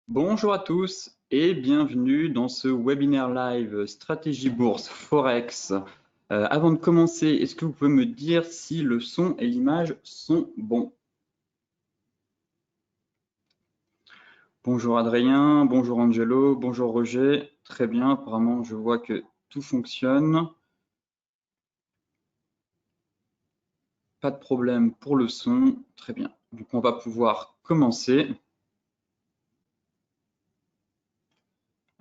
Bonjour à tous et bienvenue dans ce webinaire live Stratégie Bourse Forex. Avant de commencer, est-ce que vous pouvez me dire si le son et l'image sont bons? Bonjour Adrien, bonjour Angelo, bonjour Roger. Très bien, apparemment je vois que tout fonctionne. Pas de problème pour le son. Très bien. Donc on va pouvoir commencer.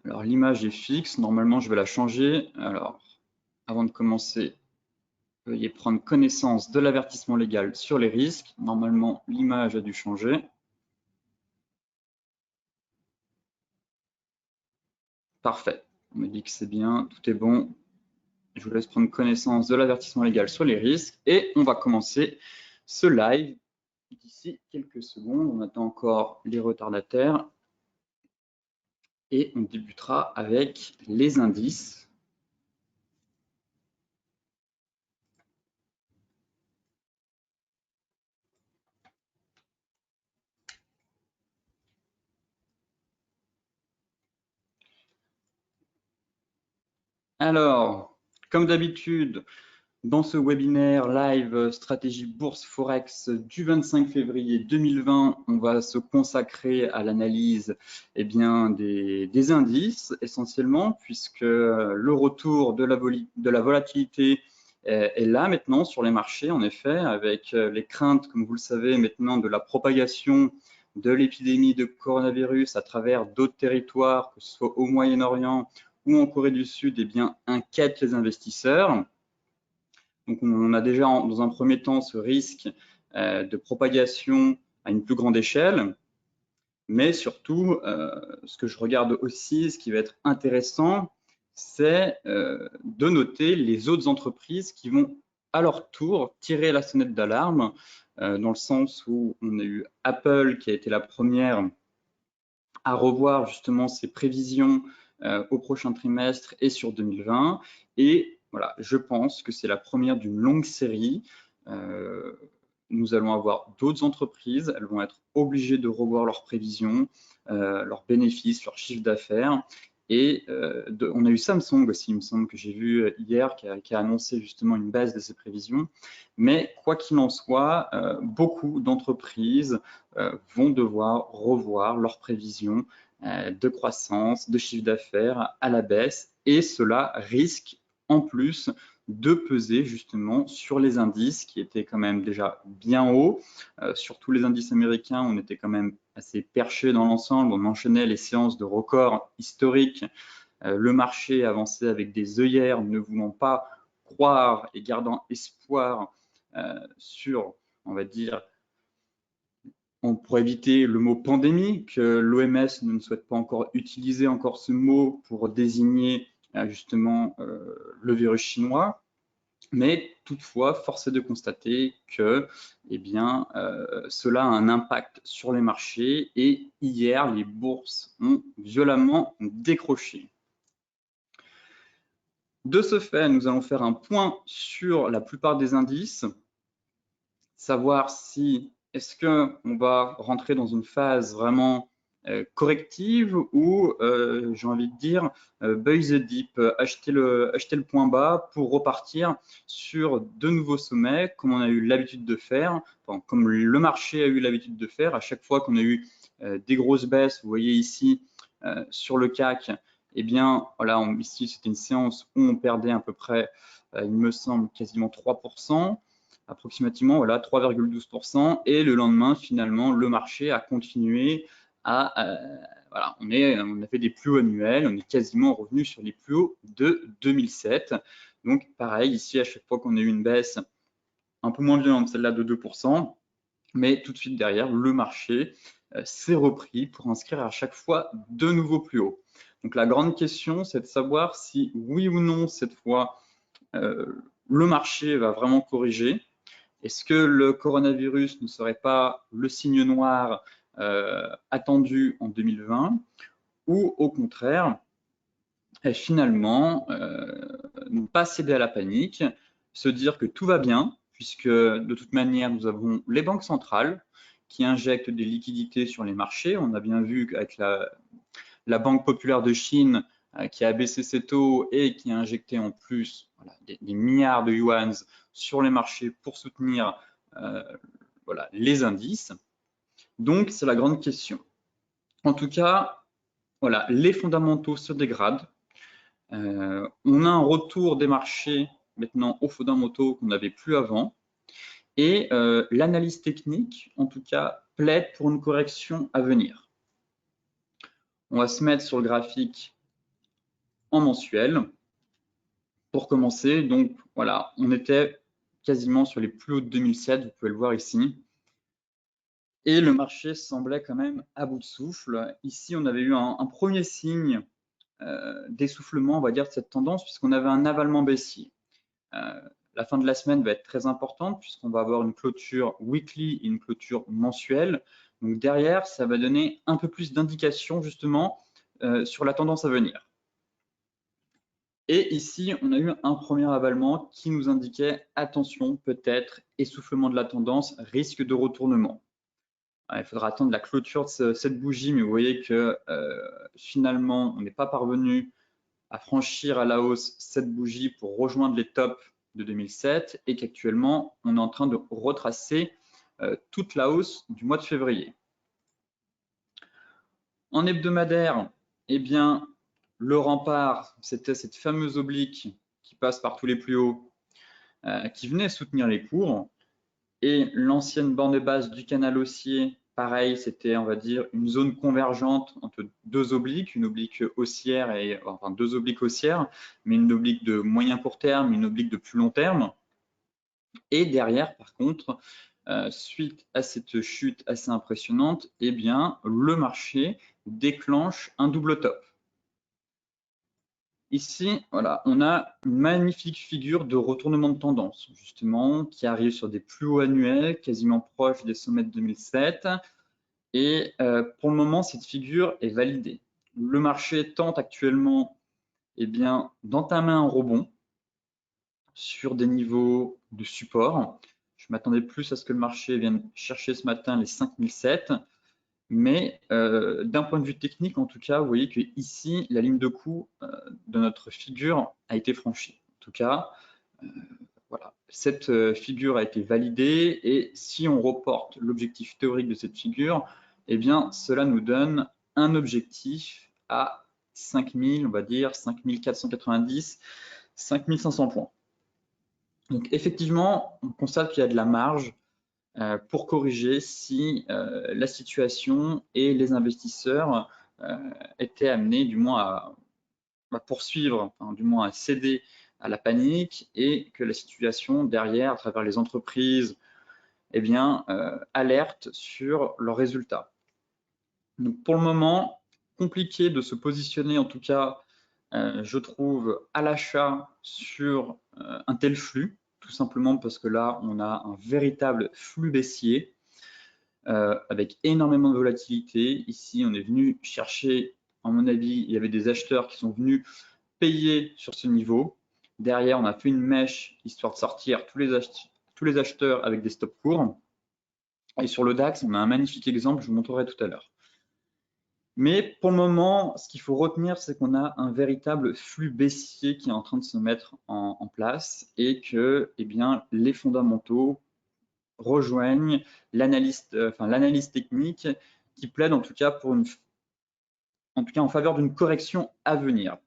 Alors l'image est fixe, normalement je vais la changer. Alors avant de commencer, veuillez prendre connaissance de l'avertissement légal sur les risques. Normalement, l'image a dû changer. Parfait. On me dit que c'est bien, tout est bon. Je vous laisse prendre connaissance de l'avertissement légal sur les risques et on va commencer ce live d'ici quelques secondes. On attend encore les retardataires et on débutera avec les indices. Alors, comme d'habitude, dans ce webinaire live stratégie bourse forex du 25 février 2020, on va se consacrer à l'analyse des indices essentiellement, puisque le retour de la volatilité est là maintenant sur les marchés, en effet, avec les craintes, comme vous le savez maintenant, de la propagation de l'épidémie de coronavirus à travers d'autres territoires, que ce soit au Moyen-Orient ou en Corée du Sud, inquiètent les investisseurs. Donc, on a déjà dans un premier temps ce risque de propagation à une plus grande échelle, mais surtout, ce que je regarde aussi, ce qui va être intéressant, c'est de noter les autres entreprises qui vont à leur tour tirer la sonnette d'alarme, dans le sens où on a eu Apple qui a été la première à revoir justement ses prévisions au prochain trimestre et sur 2020. Et voilà, je pense que c'est la première d'une longue série. Nous allons avoir d'autres entreprises, elles vont être obligées de revoir leurs prévisions, leurs bénéfices, leurs chiffres d'affaires. Et on a eu Samsung aussi, il me semble que j'ai vu hier, qui a annoncé justement une baisse de ses prévisions. Mais quoi qu'il en soit, beaucoup d'entreprises vont devoir revoir leurs prévisions de croissance, de chiffre d'affaires à la baisse. Et cela risque en plus de peser justement sur les indices qui étaient quand même déjà bien hauts. Surtout les indices américains, on était quand même assez perchés dans l'ensemble. On enchaînait les séances de records historiques. Le marché avançait avec des œillères, ne voulant pas croire et gardant espoir sur, on va dire, pour éviter le mot pandémie, que l'OMS ne souhaite pas encore utiliser encore ce mot pour désigner justement le virus chinois. Mais toutefois, force est de constater que cela a un impact sur les marchés et hier, les bourses ont violemment décroché. De ce fait, nous allons faire un point sur la plupart des indices, savoir si est-ce qu'on va rentrer dans une phase vraiment corrective ou, j'ai envie de dire, buy the dip, acheter le point bas pour repartir sur de nouveaux sommets, comme on a eu l'habitude de faire, enfin, comme le marché a eu l'habitude de faire. À chaque fois qu'on a eu des grosses baisses, vous voyez ici sur le CAC, eh bien, voilà, ici c'était une séance où on perdait à peu près, il me semble, quasiment 3%. Approximativement, voilà, 3,12%. Et le lendemain, finalement, le marché a continué voilà, on a fait des plus hauts annuels, on est quasiment revenu sur les plus hauts de 2007. Donc, pareil, ici, à chaque fois qu'on a eu une baisse un peu moins violente, celle-là de 2%, mais tout de suite derrière, le marché s'est repris pour inscrire à chaque fois de nouveaux plus hauts. Donc, la grande question, c'est de savoir si, oui ou non, cette fois, le marché va vraiment corriger. Est-ce que le coronavirus ne serait pas le signe noir attendu en 2020 ou au contraire, finalement, ne pas céder à la panique, se dire que tout va bien, puisque de toute manière, nous avons les banques centrales qui injectent des liquidités sur les marchés. On a bien vu qu'avec la Banque populaire de Chine qui a baissé ses taux et qui a injecté en plus des milliards de yuan sur les marchés pour soutenir les indices. Donc, c'est la grande question. En tout cas, les fondamentaux se dégradent. On a un retour des marchés maintenant aux fondamentaux qu'on n'avait plus avant. Et l'analyse technique, en tout cas, plaide pour une correction à venir. On va se mettre sur le graphique en mensuel. Pour commencer, donc voilà, on était quasiment sur les plus hauts de 2007, vous pouvez le voir ici. Et le marché semblait quand même à bout de souffle. Ici, on avait eu un premier signe d'essoufflement, on va dire, de cette tendance, puisqu'on avait un avalement baissier. La fin de la semaine va être très importante puisqu'on va avoir une clôture weekly et une clôture mensuelle. Donc derrière, ça va donner un peu plus d'indications justement sur la tendance à venir. Et ici, on a eu un premier avalement qui nous indiquait attention, peut-être essoufflement de la tendance, risque de retournement. Il faudra attendre la clôture de cette bougie, mais vous voyez que finalement, on n'est pas parvenu à franchir à la hausse cette bougie pour rejoindre les tops de 2007 et qu'actuellement, on est en train de retracer toute la hausse du mois de février. En hebdomadaire, eh bien, le rempart, c'était cette fameuse oblique qui passe par tous les plus hauts, qui venait soutenir les cours. Et l'ancienne borne basse du canal haussier, pareil, c'était, on va dire, une zone convergente entre deux obliques, une oblique haussière et enfin deux obliques haussières, mais une oblique de moyen court terme, une oblique de plus long terme. Et derrière, par contre, suite à cette chute assez impressionnante, eh bien, le marché déclenche un double top. Ici, voilà, on a une magnifique figure de retournement de tendance, justement, qui arrive sur des plus hauts annuels, quasiment proches des sommets de 2007. Et pour le moment, cette figure est validée. Le marché tente actuellement d'entamer un rebond sur des niveaux de support. Je m'attendais plus à ce que le marché vienne chercher ce matin les 5007. Mais d'un point de vue technique, en tout cas, vous voyez que ici, la ligne de coup de notre figure a été franchie. En tout cas, voilà, cette figure a été validée et si on reporte l'objectif théorique de cette figure, eh bien, cela nous donne un objectif à 5000, on va dire 5490, 5500 points. Donc, effectivement, on constate qu'il y a de la marge pour corriger si la situation et les investisseurs étaient amenés du moins à poursuivre, enfin, du moins à céder à la panique et que la situation derrière, à travers les entreprises, alerte sur leurs résultats. Donc pour le moment, compliqué de se positionner, en tout cas, je trouve, à l'achat sur un tel flux, tout simplement parce que là, on a un véritable flux baissier avec énormément de volatilité. Ici, on est venu chercher, à mon avis, il y avait des acheteurs qui sont venus payer sur ce niveau. Derrière, on a fait une mèche histoire de sortir tous les acheteurs avec des stops courts. Et sur le DAX, on a un magnifique exemple, je vous montrerai tout à l'heure. Mais pour le moment, ce qu'il faut retenir, c'est qu'on a un véritable flux baissier qui est en train de se mettre en place et que les fondamentaux rejoignent l'analyse technique qui plaide en tout cas en faveur d'une correction à venir.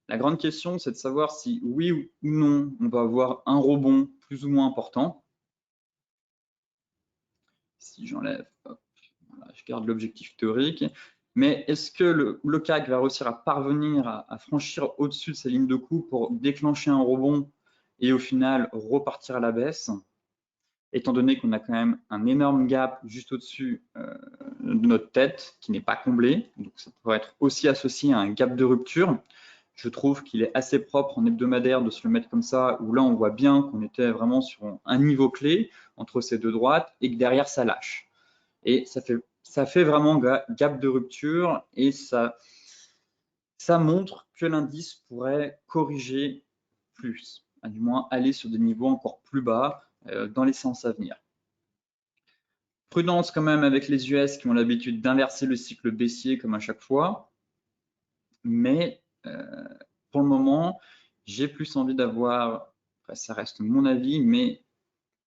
La grande question, c'est de savoir si oui ou non, on va avoir un rebond plus ou moins important. Si j'enlève, voilà, je garde l'objectif théorique. Mais est-ce que le CAC va réussir à parvenir à franchir au-dessus de ces lignes de coup pour déclencher un rebond et au final repartir à la baisse, étant donné qu'on a quand même un énorme gap juste au-dessus de notre tête qui n'est pas comblé. Donc ça pourrait être aussi associé à un gap de rupture. Je trouve qu'il est assez propre en hebdomadaire de se le mettre comme ça, où là on voit bien qu'on était vraiment sur un niveau clé entre ces deux droites et que derrière ça lâche. Et ça fait vraiment gap de rupture et ça montre que l'indice pourrait corriger plus, du moins aller sur des niveaux encore plus bas dans les séances à venir. Prudence quand même avec les US qui ont l'habitude d'inverser le cycle baissier comme à chaque fois. Mais pour le moment, j'ai plus envie d'avoir, ça reste mon avis, mais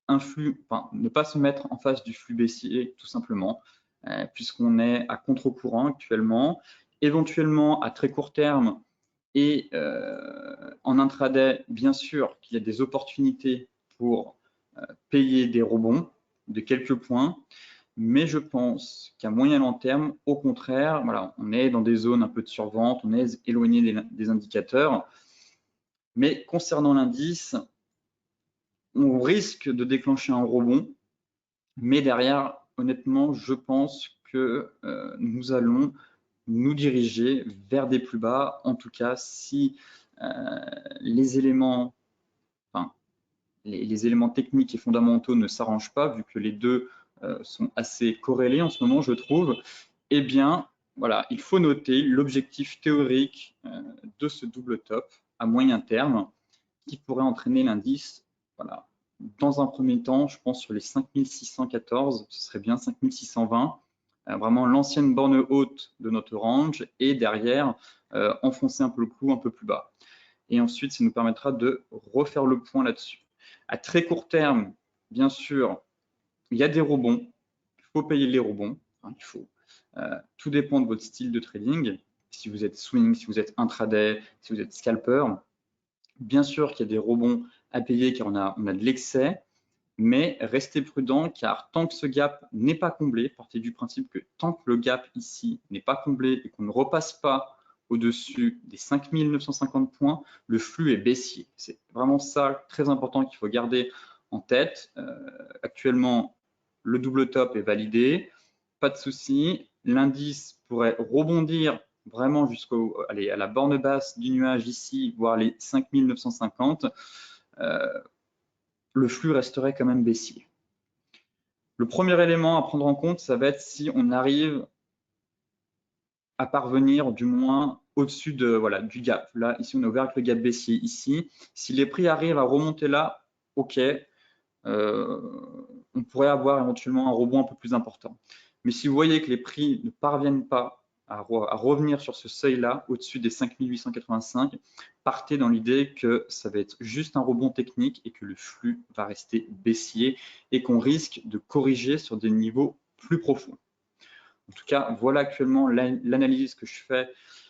un flux, enfin, ne pas se mettre en face du flux baissier tout simplement, puisqu'on est à contre-courant actuellement, éventuellement à très court terme et en intraday, bien sûr qu'il y a des opportunités pour payer des rebonds de quelques points, mais je pense qu'à moyen long terme, au contraire, voilà, on est dans des zones un peu de survente, on est éloigné des indicateurs, mais concernant l'indice, on risque de déclencher un rebond, mais derrière, honnêtement, je pense que nous allons nous diriger vers des plus bas, en tout cas si les éléments, enfin, les éléments techniques et fondamentaux ne s'arrangent pas, vu que les deux sont assez corrélés en ce moment, je trouve, eh bien, voilà, il faut noter l'objectif théorique de ce double top à moyen terme qui pourrait entraîner l'indice, voilà, dans un premier temps, je pense sur les 5614, ce serait bien 5620, vraiment l'ancienne borne haute de notre range, et derrière, enfoncer un peu le clou un peu plus bas. Et ensuite, ça nous permettra de refaire le point là-dessus. À très court terme, bien sûr, il y a des rebonds, il faut payer les rebonds, hein, il faut. Tout dépend de votre style de trading. Si vous êtes swing, si vous êtes intraday, si vous êtes scalper, bien sûr qu'il y a des rebonds à payer car on a de l'excès, mais restez prudent car tant que ce gap n'est pas comblé, partez du principe que tant que le gap ici n'est pas comblé et qu'on ne repasse pas au-dessus des 5950 points, le flux est baissier. C'est vraiment ça très important qu'il faut garder en tête. Actuellement, le double top est validé, pas de souci. L'indice pourrait rebondir vraiment à la borne basse du nuage ici, voire les 5950. Le flux resterait quand même baissier. Le premier élément à prendre en compte, ça va être si on arrive à parvenir du moins au-dessus de, voilà, du gap. Là, ici, on a ouvert avec le gap baissier ici. Si les prix arrivent à remonter là, OK, on pourrait avoir éventuellement un rebond un peu plus important. Mais si vous voyez que les prix ne parviennent pas à revenir sur ce seuil-là, au-dessus des 5885, partez dans l'idée que ça va être juste un rebond technique et que le flux va rester baissier et qu'on risque de corriger sur des niveaux plus profonds. En tout cas, voilà actuellement l'analyse que je fais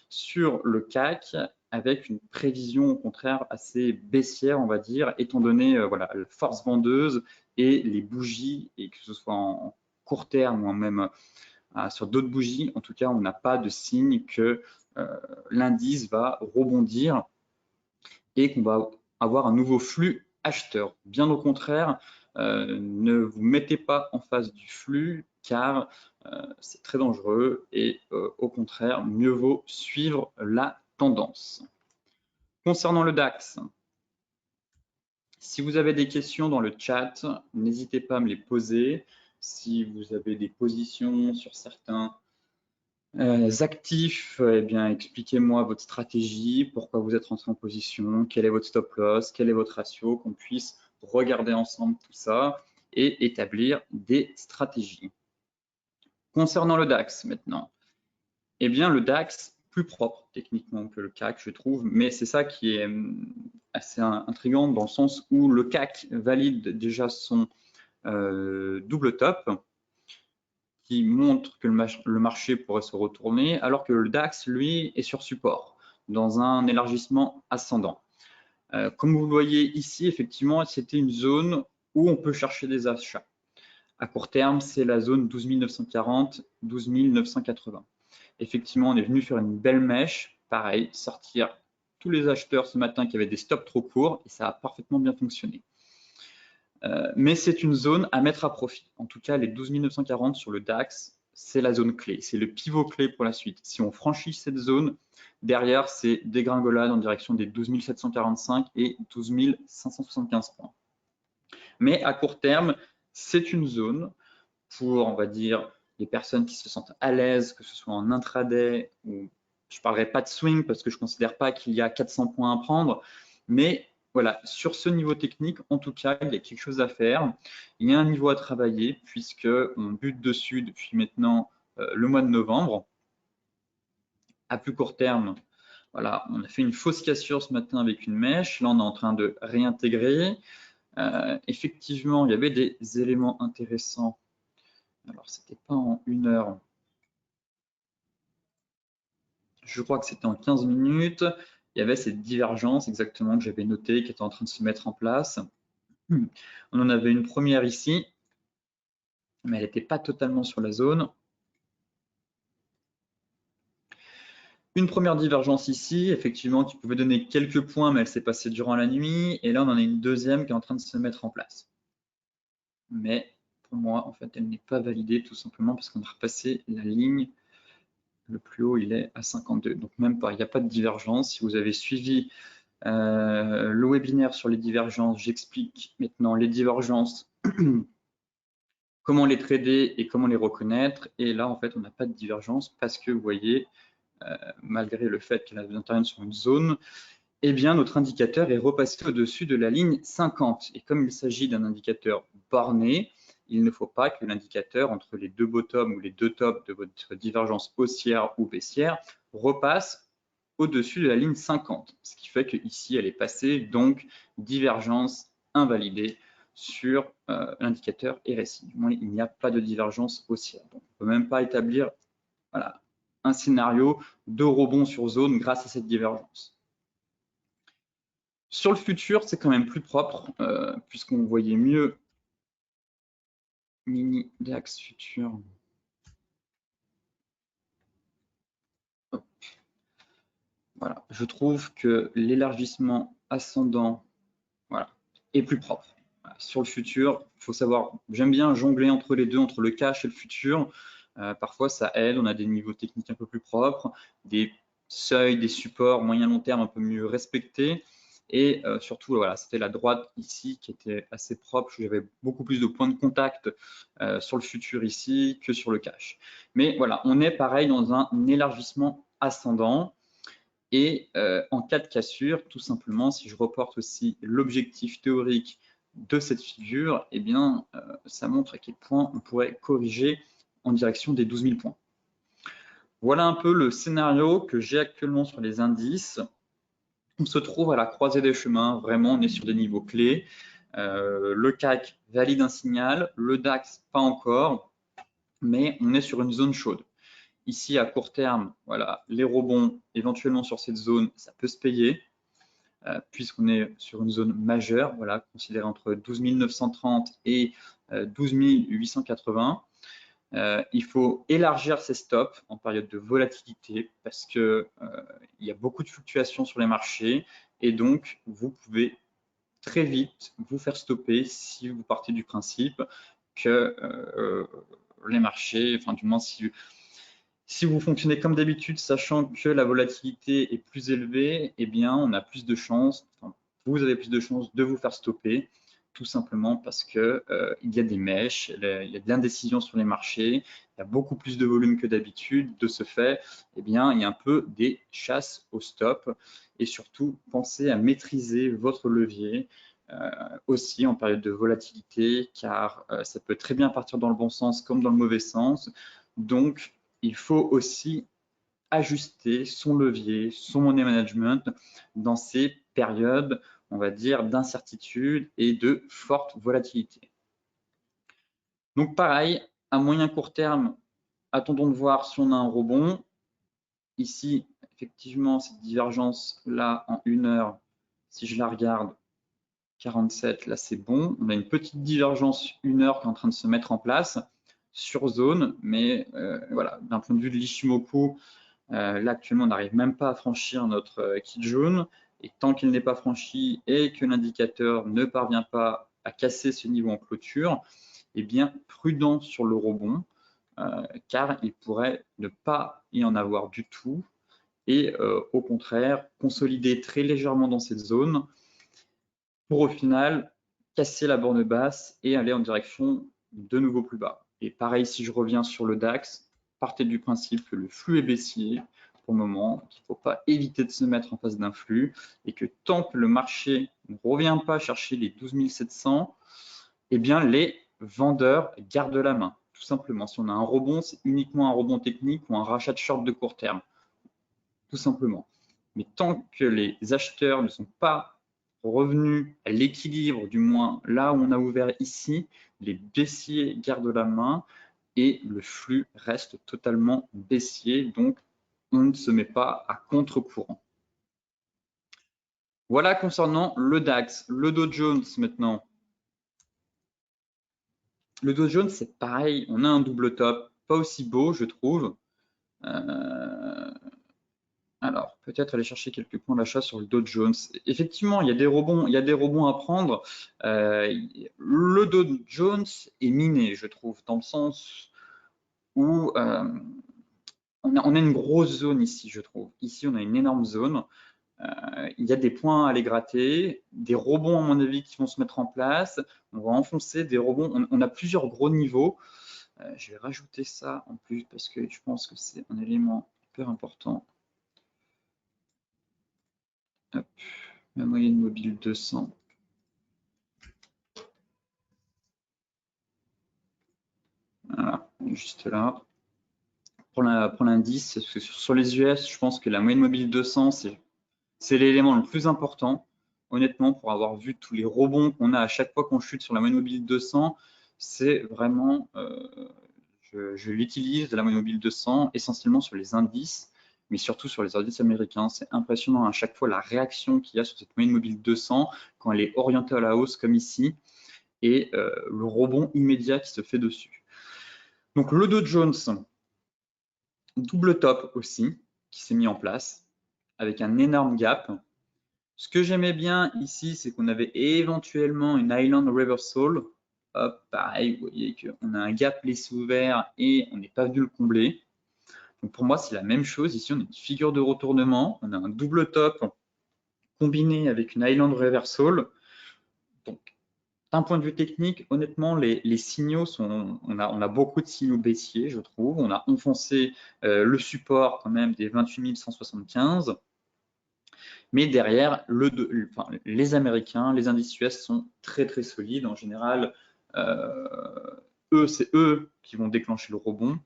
sur le CAC avec une prévision au contraire assez baissière, on va dire, étant donné voilà, la force vendeuse et les bougies, et que ce soit en court terme ou même sur d'autres bougies, en tout cas, on n'a pas de signe que l'indice va rebondir et qu'on va avoir un nouveau flux acheteur. Bien au contraire, ne vous mettez pas en face du flux car c'est très dangereux et au contraire, mieux vaut suivre la tendance. Concernant le DAX, si vous avez des questions dans le chat, n'hésitez pas à me les poser. Si vous avez des positions sur certains actifs, eh bien, expliquez-moi votre stratégie, pourquoi vous êtes rentré en position, quel est votre stop loss, quel est votre ratio, qu'on puisse regarder ensemble tout ça et établir des stratégies. Concernant le DAX maintenant, eh bien, le DAX, plus propre techniquement que le CAC, je trouve, mais c'est ça qui est assez intriguant dans le sens où le CAC valide déjà son double top, qui montre que le marché pourrait se retourner, alors que le DAX, lui, est sur support, dans un élargissement ascendant. Comme vous le voyez ici, effectivement, c'était une zone où on peut chercher des achats. À court terme, c'est la zone 12 940, 12 980. Effectivement, on est venu faire une belle mèche, pareil, sortir tous les acheteurs ce matin qui avaient des stops trop courts, et ça a parfaitement bien fonctionné. Mais c'est une zone à mettre à profit. En tout cas, les 12 940 sur le DAX, c'est la zone clé, c'est le pivot clé pour la suite. Si on franchit cette zone, derrière, c'est dégringolade en direction des 12 745 et 12 575 points. Mais à court terme, c'est une zone pour, on va dire, les personnes qui se sentent à l'aise, que ce soit en intraday ou je ne parlerai pas de swing parce que je ne considère pas qu'il y a 400 points à prendre, mais voilà, sur ce niveau technique, en tout cas, il y a quelque chose à faire. Il y a un niveau à travailler puisque on bute dessus depuis maintenant le mois de novembre. À plus court terme, voilà, on a fait une fausse cassure ce matin avec une mèche. Là, on est en train de réintégrer. Effectivement, il y avait des éléments intéressants. Alors, c'était pas en 1 heure. Je crois que c'était en 15 minutes. Il y avait cette divergence exactement que j'avais notée qui était en train de se mettre en place. On en avait une première ici, mais elle n'était pas totalement sur la zone. Une première divergence ici, effectivement, qui pouvait donner quelques points, mais elle s'est passée durant la nuit. Et là, on en a une deuxième qui est en train de se mettre en place. Mais pour moi, en fait, elle n'est pas validée tout simplement parce qu'on a repassé la ligne. Le plus haut, il est à 52. Donc même pas, il n'y a pas de divergence. Si vous avez suivi le webinaire sur les divergences, j'explique maintenant les divergences, comment les trader et comment les reconnaître. Et là, en fait, on n'a pas de divergence parce que vous voyez, malgré le fait qu'elle intervienne sur une zone, eh bien, notre indicateur est repassé au-dessus de la ligne 50. Et comme il s'agit d'un indicateur borné, il ne faut pas que l'indicateur entre les deux bottoms ou les deux tops de votre divergence haussière ou baissière repasse au-dessus de la ligne 50. Ce qui fait qu'ici, elle est passée, donc divergence invalidée sur l'indicateur RSI. Du moins, il n'y a pas de divergence haussière. Donc, on ne peut même pas établir voilà, un scénario de rebond sur zone grâce à cette divergence. Sur le futur, c'est quand même plus propre, puisqu'on voyait mieux mini DAX futur. Hop. Voilà, je trouve que l'élargissement ascendant voilà, est plus propre. Voilà. Sur le futur, il faut savoir, j'aime bien jongler entre les deux, entre le cash et le futur. Parfois, ça aide, on a des niveaux techniques un peu plus propres, des seuils, des supports moyen-long terme un peu mieux respectés. Et surtout, voilà, c'était la droite ici qui était assez propre. J'avais beaucoup plus de points de contact sur le futur ici que sur le cash. Mais voilà, on est pareil dans un élargissement ascendant. Et en cas de cassure, tout simplement, si je reporte aussi l'objectif théorique de cette figure, eh bien, ça montre à quel point on pourrait corriger en direction des 12 000 points. Voilà un peu le scénario que j'ai actuellement sur les indices. On se trouve à la croisée des chemins, vraiment, on est sur des niveaux clés. Le CAC valide un signal, le DAX pas encore, mais on est sur une zone chaude. Ici, à court terme, voilà, les rebonds éventuellement sur cette zone, ça peut se payer, puisqu'on est sur une zone majeure, voilà, considérée entre 12 930 et 12 880. Il faut élargir ses stops en période de volatilité parce que il y a beaucoup de fluctuations sur les marchés et donc vous pouvez très vite vous faire stopper si vous partez du principe que les marchés, enfin du moins si vous fonctionnez comme d'habitude, sachant que la volatilité est plus élevée, eh bien on a plus de chances, enfin, vous avez plus de chances de vous faire stopper tout simplement parce que il y a des mèches, il y a de l'indécision sur les marchés, il y a beaucoup plus de volume que d'habitude. De ce fait, eh bien, il y a un peu des chasses au stop et surtout pensez à maîtriser votre levier aussi en période de volatilité car ça peut très bien partir dans le bon sens comme dans le mauvais sens. Donc, il faut aussi ajuster son levier, son money management dans ces périodes, on va dire, d'incertitude et de forte volatilité. Donc pareil, à moyen court terme, attendons de voir si on a un rebond. Ici, effectivement, cette divergence-là en 1 heure, si je la regarde, 47, là c'est bon. On a une petite divergence 1 heure qui est en train de se mettre en place sur zone, mais voilà, d'un point de vue de l'Ishimoku, là, actuellement, on n'arrive même pas à franchir notre Kijun. Et tant qu'il n'est pas franchi et que l'indicateur ne parvient pas à casser ce niveau en clôture, eh bien, prudent sur le rebond, car il pourrait ne pas y en avoir du tout. Et au contraire, consolider très légèrement dans cette zone pour au final casser la borne basse et aller en direction de nouveau plus bas. Et pareil, si je reviens sur le DAX, partez du principe que le flux est baissier. pour le moment, qu'il ne faut pas éviter de se mettre en face d'un flux et que tant que le marché ne revient pas chercher les 12 700, eh bien les vendeurs gardent la main, tout simplement. Si on a un rebond, c'est uniquement un rebond technique ou un rachat de short de court terme, tout simplement. Mais tant que les acheteurs ne sont pas revenus à l'équilibre, du moins là où on a ouvert ici, les baissiers gardent la main et le flux reste totalement baissier, donc on ne se met pas à contre-courant. Voilà concernant le DAX. Le Dow Jones maintenant. Le Dow Jones, c'est pareil, on a un double top, pas aussi beau, je trouve. Alors, peut-être aller chercher quelques points d'achat sur le Dow Jones. Effectivement, il y a des rebonds à prendre. Le Dow Jones est miné, je trouve, dans le sens où on a une grosse zone ici, je trouve. Ici, on a une énorme zone. Il y a des points à aller gratter, des rebonds, à mon avis, qui vont se mettre en place. On va enfoncer des rebonds. On a plusieurs gros niveaux. Je vais rajouter ça en plus parce que je pense que c'est un élément hyper important. Hop, la moyenne mobile 200. Voilà, juste là. Pour l'indice, sur les US, je pense que la moyenne mobile 200, c'est l'élément le plus important. Honnêtement, pour avoir vu tous les rebonds qu'on a à chaque fois qu'on chute sur la moyenne mobile 200, c'est vraiment, je l'utilise, la moyenne mobile 200, essentiellement sur les indices, mais surtout sur les indices américains. C'est impressionnant à chaque fois la réaction qu'il y a sur cette moyenne mobile 200 quand elle est orientée à la hausse comme ici, et le rebond immédiat qui se fait dessus. Donc le Dow Jones, double top aussi, qui s'est mis en place, avec un énorme gap. Ce que j'aimais bien ici, c'est qu'on avait éventuellement une Island Reversal. Hop, pareil, vous voyez qu'on a un gap laissé ouvert et on n'est pas venu le combler. Donc pour moi, c'est la même chose. Ici, on a une figure de retournement. On a un double top combiné avec une Island Reversal. Donc, d'un point de vue technique, honnêtement, les signaux sont, on a beaucoup de signaux baissiers, je trouve. On a enfoncé le support quand même des 28 175. Mais derrière, les Américains, les indices US sont très très solides. En général, c'est eux qui vont déclencher le rebond.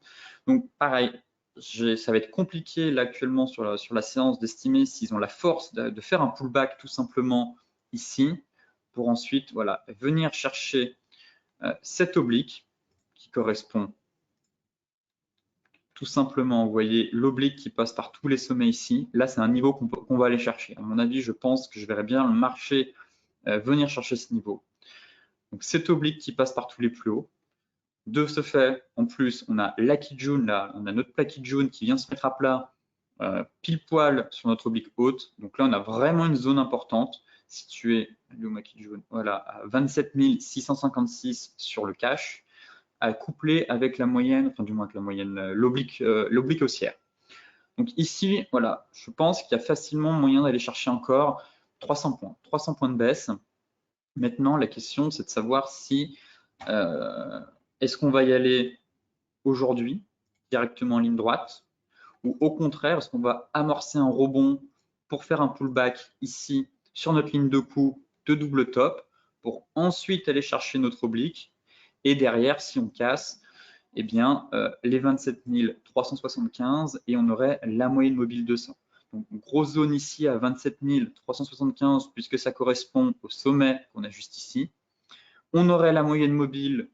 Donc pareil, ça va être compliqué là actuellement sur la séance d'estimer s'ils ont la force de faire un pullback tout simplement ici, pour ensuite venir chercher cet oblique qui correspond tout simplement, vous voyez l'oblique qui passe par tous les sommets ici. Là, c'est un niveau qu'on va aller chercher. À mon avis, je pense que je verrai bien le marché venir chercher ce niveau. Donc, cet oblique qui passe par tous les plus hauts. De ce fait, en plus, on a l'Aki June, là, on a notre Plaki June qui vient se mettre à plat pile poil sur notre oblique haute. Donc là, on a vraiment une zone importante située, voilà, à 27 656 sur le cash, à coupler avec la moyenne, enfin du moins avec la moyenne, l'oblique haussière. Donc ici, voilà, je pense qu'il y a facilement moyen d'aller chercher encore 300 points de baisse. Maintenant, la question, c'est de savoir si est-ce qu'on va y aller aujourd'hui directement en ligne droite ou au contraire, est-ce qu'on va amorcer un rebond pour faire un pullback ici sur notre ligne de coup de double top pour ensuite aller chercher notre oblique et derrière, si on casse, eh bien, les 27 375 et on aurait la moyenne mobile 200. Donc, grosse zone ici à 27 375 puisque ça correspond au sommet qu'on a juste ici. On aurait la moyenne mobile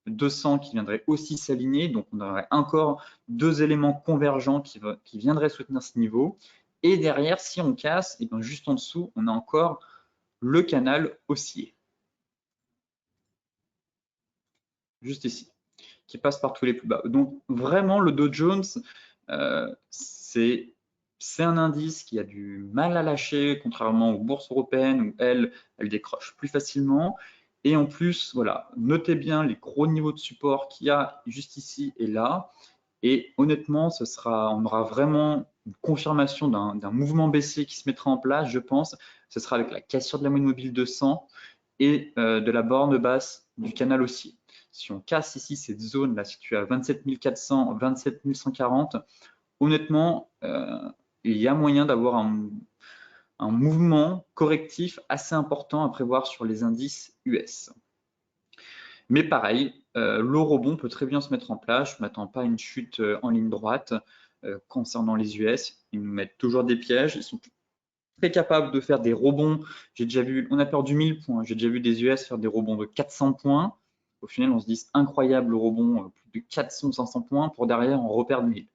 200 qui viendrait aussi s'aligner. Donc, on aurait encore deux éléments convergents qui viendraient soutenir ce niveau. Et derrière, si on casse, et bien juste en dessous, on a encore le canal haussier. Juste ici, qui passe par tous les plus bas. Donc, vraiment, le Dow Jones, c'est un indice qui a du mal à lâcher, contrairement aux bourses européennes où elles décrochent plus facilement. Et en plus, voilà, notez bien les gros niveaux de support qu'il y a juste ici et là. Et honnêtement, on aura vraiment une confirmation d'un mouvement baissier qui se mettra en place, je pense. Ce sera avec la cassure de la moyenne mobile 200 et de la borne basse du canal haussier. Si on casse ici cette zone là située à 27 400, 27 140, honnêtement, il y a moyen d'avoir un mouvement correctif assez important à prévoir sur les indices US. Mais pareil, le rebond peut très bien se mettre en place. Je ne m'attends pas à une chute en ligne droite concernant les US. Ils nous mettent toujours des pièges. Ils sont très capables de faire des rebonds. J'ai déjà vu, on a perdu 1000 points. J'ai déjà vu des US faire des rebonds de 400 points. Au final, on se dit incroyable le rebond, plus de 400, 500 points pour derrière on repère 1000.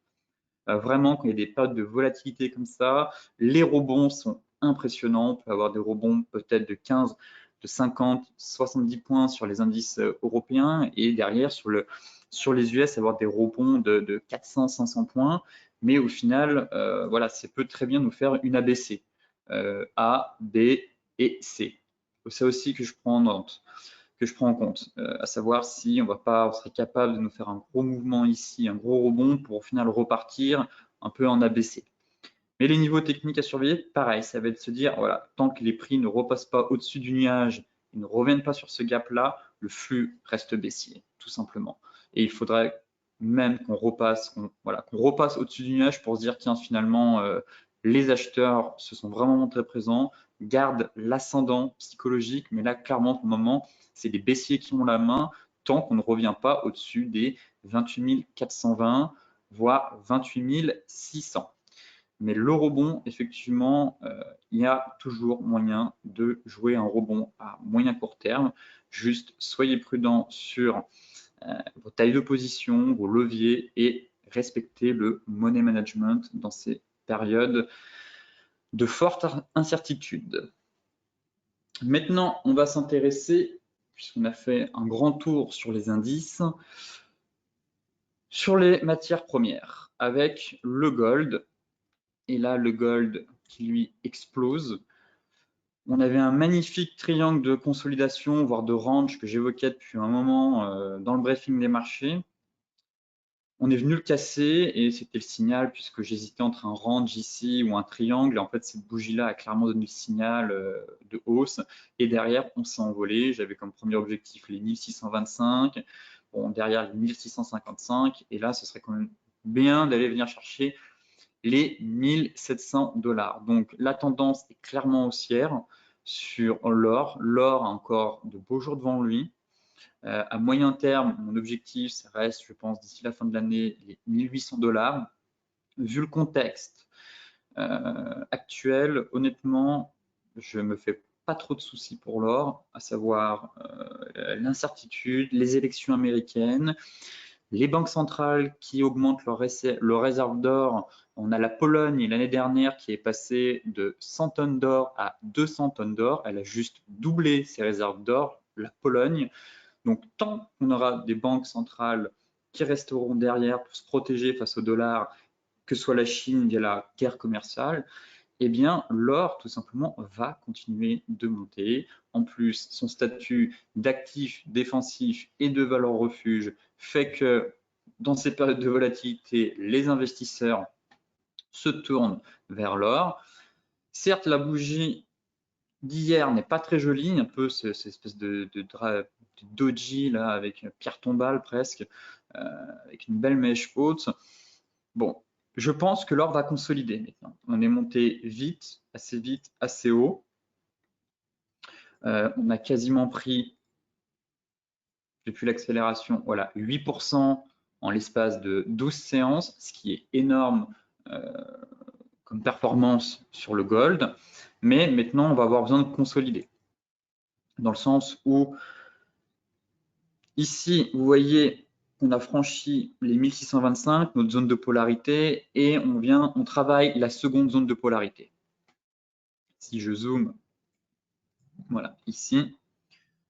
Vraiment, quand il y a des périodes de volatilité comme ça, les rebonds sont impressionnants. On peut avoir des rebonds peut-être de 15, de 50, 70 points sur les indices européens et derrière sur les US, avoir des rebonds de 400, 500 points. Mais au final, voilà, ça peut très bien nous faire une ABC. A, B et C. C'est aussi que je prends en compte, à savoir si on serait capable de nous faire un gros mouvement ici, un gros rebond pour au final repartir un peu en ABC. Mais les niveaux techniques à surveiller, pareil, ça va être de se dire, voilà, tant que les prix ne repassent pas au-dessus du nuage, ils ne reviennent pas sur ce gap-là, le flux reste baissier, tout simplement. Et il faudrait même qu'on repasse, au-dessus du nuage pour se dire, tiens, finalement, les acheteurs se sont vraiment montrés présents, gardent l'ascendant psychologique, mais là, clairement, pour le moment, c'est les baissiers qui ont la main tant qu'on ne revient pas au-dessus des 28 420, voire 28 600. Mais le rebond, effectivement, il y a toujours moyen de jouer un rebond à moyen court terme. Juste soyez prudent sur vos tailles de position, vos leviers et respectez le money management dans ces périodes de forte incertitude. Maintenant, on va s'intéresser, puisqu'on a fait un grand tour sur les indices, sur les matières premières avec le gold. Et là, le gold qui lui explose. On avait un magnifique triangle de consolidation, voire de range que j'évoquais depuis un moment dans le briefing des marchés. On est venu le casser et c'était le signal puisque j'hésitais entre un range ici ou un triangle. Et en fait, cette bougie-là a clairement donné le signal de hausse. Et derrière, on s'est envolé. J'avais comme premier objectif les 1625. Bon, derrière les 1655. Et là, ce serait quand même bien d'aller venir chercher les 1700 $. Donc, la tendance est clairement haussière sur l'or. L'or a encore de beaux jours devant lui. À moyen terme, mon objectif, ça reste, je pense, d'ici la fin de l'année, les 1800 $. Vu le contexte actuel, honnêtement, je me fais pas trop de soucis pour l'or, à savoir l'incertitude, les élections américaines, les banques centrales qui augmentent leur réserve d'or. On a la Pologne l'année dernière qui est passée de 100 tonnes d'or à 200 tonnes d'or. Elle a juste doublé ses réserves d'or, la Pologne. Donc, tant qu'on aura des banques centrales qui resteront derrière pour se protéger face au dollar, que ce soit la Chine via la guerre commerciale, eh bien, l'or, tout simplement, va continuer de monter. En plus, son statut d'actif défensif et de valeur refuge fait que dans ces périodes de volatilité, les investisseurs se tournent vers l'or. Certes, la bougie d'hier n'est pas très jolie, un peu cette espèce de doji là, avec pierre tombale presque, avec une belle mèche haute. Bon, je pense que l'or va consolider maintenant. On est monté vite, assez haut. On a quasiment pris, depuis l'accélération, voilà, 8% en l'espace de 12 séances, ce qui est énorme comme performance sur le gold. Mais maintenant, on va avoir besoin de consolider. Dans le sens où, ici, vous voyez, on a franchi les 1625, notre zone de polarité, et on travaille la seconde zone de polarité. Si je zoome, voilà, ici,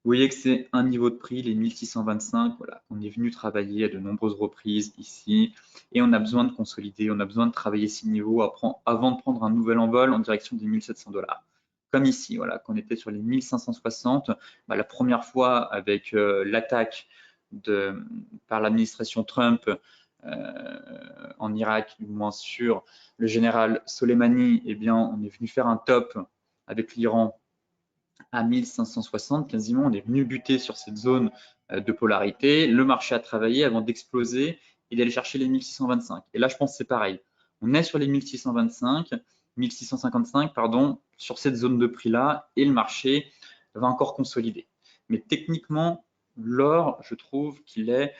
vous voyez que c'est un niveau de prix, les 1625, voilà, on est venu travailler à de nombreuses reprises ici, et on a besoin de consolider, on a besoin de travailler ces niveaux avant de prendre un nouvel envol en direction des 1700 $. Comme ici, voilà, qu'on était sur les 1560, la première fois avec l'attaque par l'administration Trump en Irak, du moins sur le général Soleimani, eh bien, on est venu faire un top avec l'Iran à 1560, quasiment, on est venu buter sur cette zone de polarité. Le marché a travaillé avant d'exploser et d'aller chercher les 1625. Et là, je pense que c'est pareil. On est sur les 1655, pardon, sur cette zone de prix-là, et le marché va encore consolider. Mais techniquement, l'or, je trouve qu'il est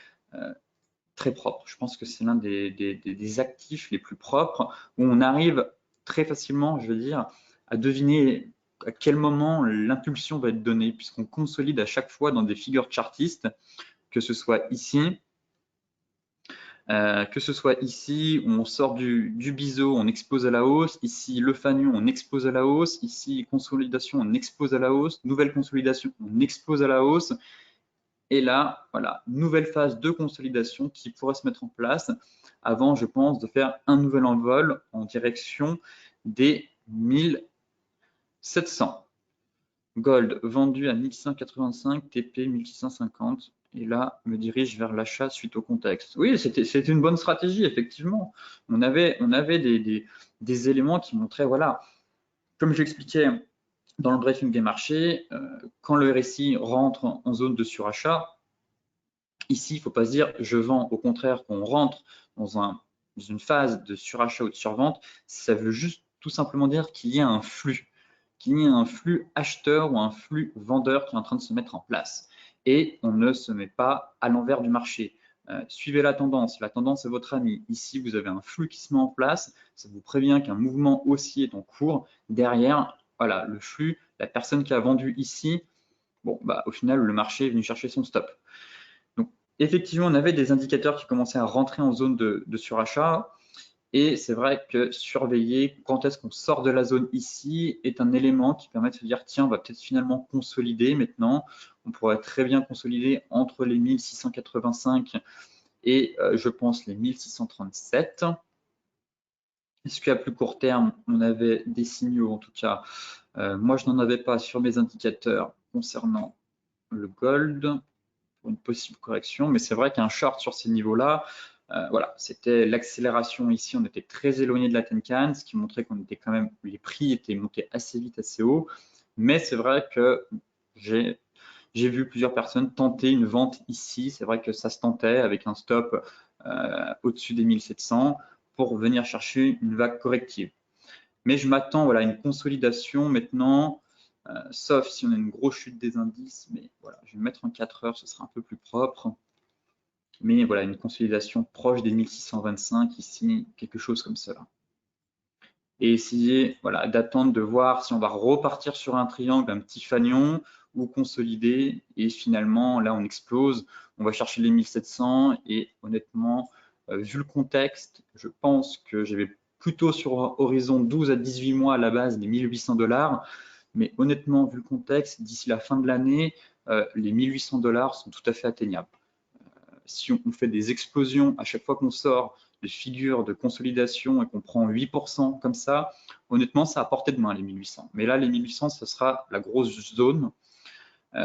très propre. Je pense que c'est l'un des actifs les plus propres, où on arrive très facilement, je veux dire, à deviner à quel moment l'impulsion va être donnée, puisqu'on consolide à chaque fois dans des figures chartistes, que ce soit ici, où on sort du biseau, on expose à la hausse, ici le fanion, on expose à la hausse, ici consolidation, on expose à la hausse, nouvelle consolidation, on expose à la hausse, et là, voilà, nouvelle phase de consolidation qui pourrait se mettre en place avant, je pense, de faire un nouvel envol en direction des 1700. Gold vendu à 1685, TP 1650. Et là, me dirige vers l'achat suite au contexte. Oui, c'était une bonne stratégie, effectivement. On avait des éléments qui montraient, voilà, comme j'expliquais dans le briefing des marchés, quand le RSI rentre en zone de surachat, ici, il ne faut pas se dire je vends, au contraire, qu'on rentre dans une phase de surachat ou de survente, ça veut juste tout simplement dire qu'il y a un flux acheteur ou un flux vendeur qui est en train de se mettre en place. Et on ne se met pas à l'envers du marché. Suivez la tendance est votre ami. Ici, vous avez un flux qui se met en place, ça vous prévient qu'un mouvement haussier est en cours. Derrière, voilà, le flux, la personne qui a vendu ici, bon, bah, au final, le marché est venu chercher son stop. Donc, effectivement, on avait des indicateurs qui commençaient à rentrer en zone de surachat. Et c'est vrai que surveiller quand est-ce qu'on sort de la zone ici est un élément qui permet de se dire tiens, on va peut-être finalement consolider maintenant. On pourrait très bien consolider entre les 1685 et je pense les 1637. Est-ce qu'à plus court terme, on avait des signaux en tout cas moi, je n'en avais pas sur mes indicateurs concernant le gold pour une possible correction, mais c'est vrai qu'un short sur ces niveaux-là, voilà, c'était l'accélération ici, on était très éloigné de la Tenkan, ce qui montrait qu'on était quand même, les prix étaient montés assez vite, assez haut, mais c'est vrai que j'ai vu plusieurs personnes tenter une vente ici, c'est vrai que ça se tentait avec un stop au-dessus des 1700 pour venir chercher une vague corrective. Mais je m'attends voilà, à une consolidation maintenant, sauf si on a une grosse chute des indices, mais voilà, je vais me mettre en 4 heures, ce sera un peu plus propre. Mais voilà, une consolidation proche des 1625 ici, quelque chose comme cela. Et essayer voilà, d'attendre de voir si on va repartir sur un triangle, un petit fanion, ou consolider. Et finalement, là, on explose. On va chercher les 1700. Et honnêtement, vu le contexte, je pense que j'avais plutôt sur horizon 12 à 18 mois à la base les 1800 $. Mais honnêtement, vu le contexte, d'ici la fin de l'année, les 1800 $ sont tout à fait atteignables. Si on fait des explosions à chaque fois qu'on sort des figures de consolidation et qu'on prend 8% comme ça, honnêtement, ça a porté de main les 1800. Mais là, les 1800, ce sera la grosse zone.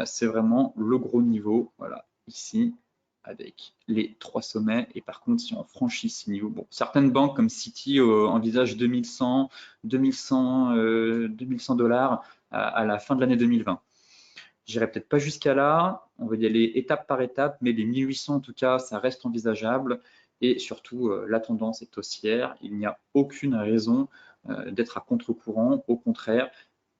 C'est vraiment le gros niveau, voilà, ici, avec les 3 sommets. Et par contre, si on franchit ces niveaux, bon, certaines banques comme Citi envisagent 2100 $ à la fin de l'année 2020. J'irai peut-être pas jusqu'à là, on va y aller étape par étape, mais les 1800 en tout cas, ça reste envisageable. Et surtout, la tendance est haussière. Il n'y a aucune raison d'être à contre-courant. Au contraire,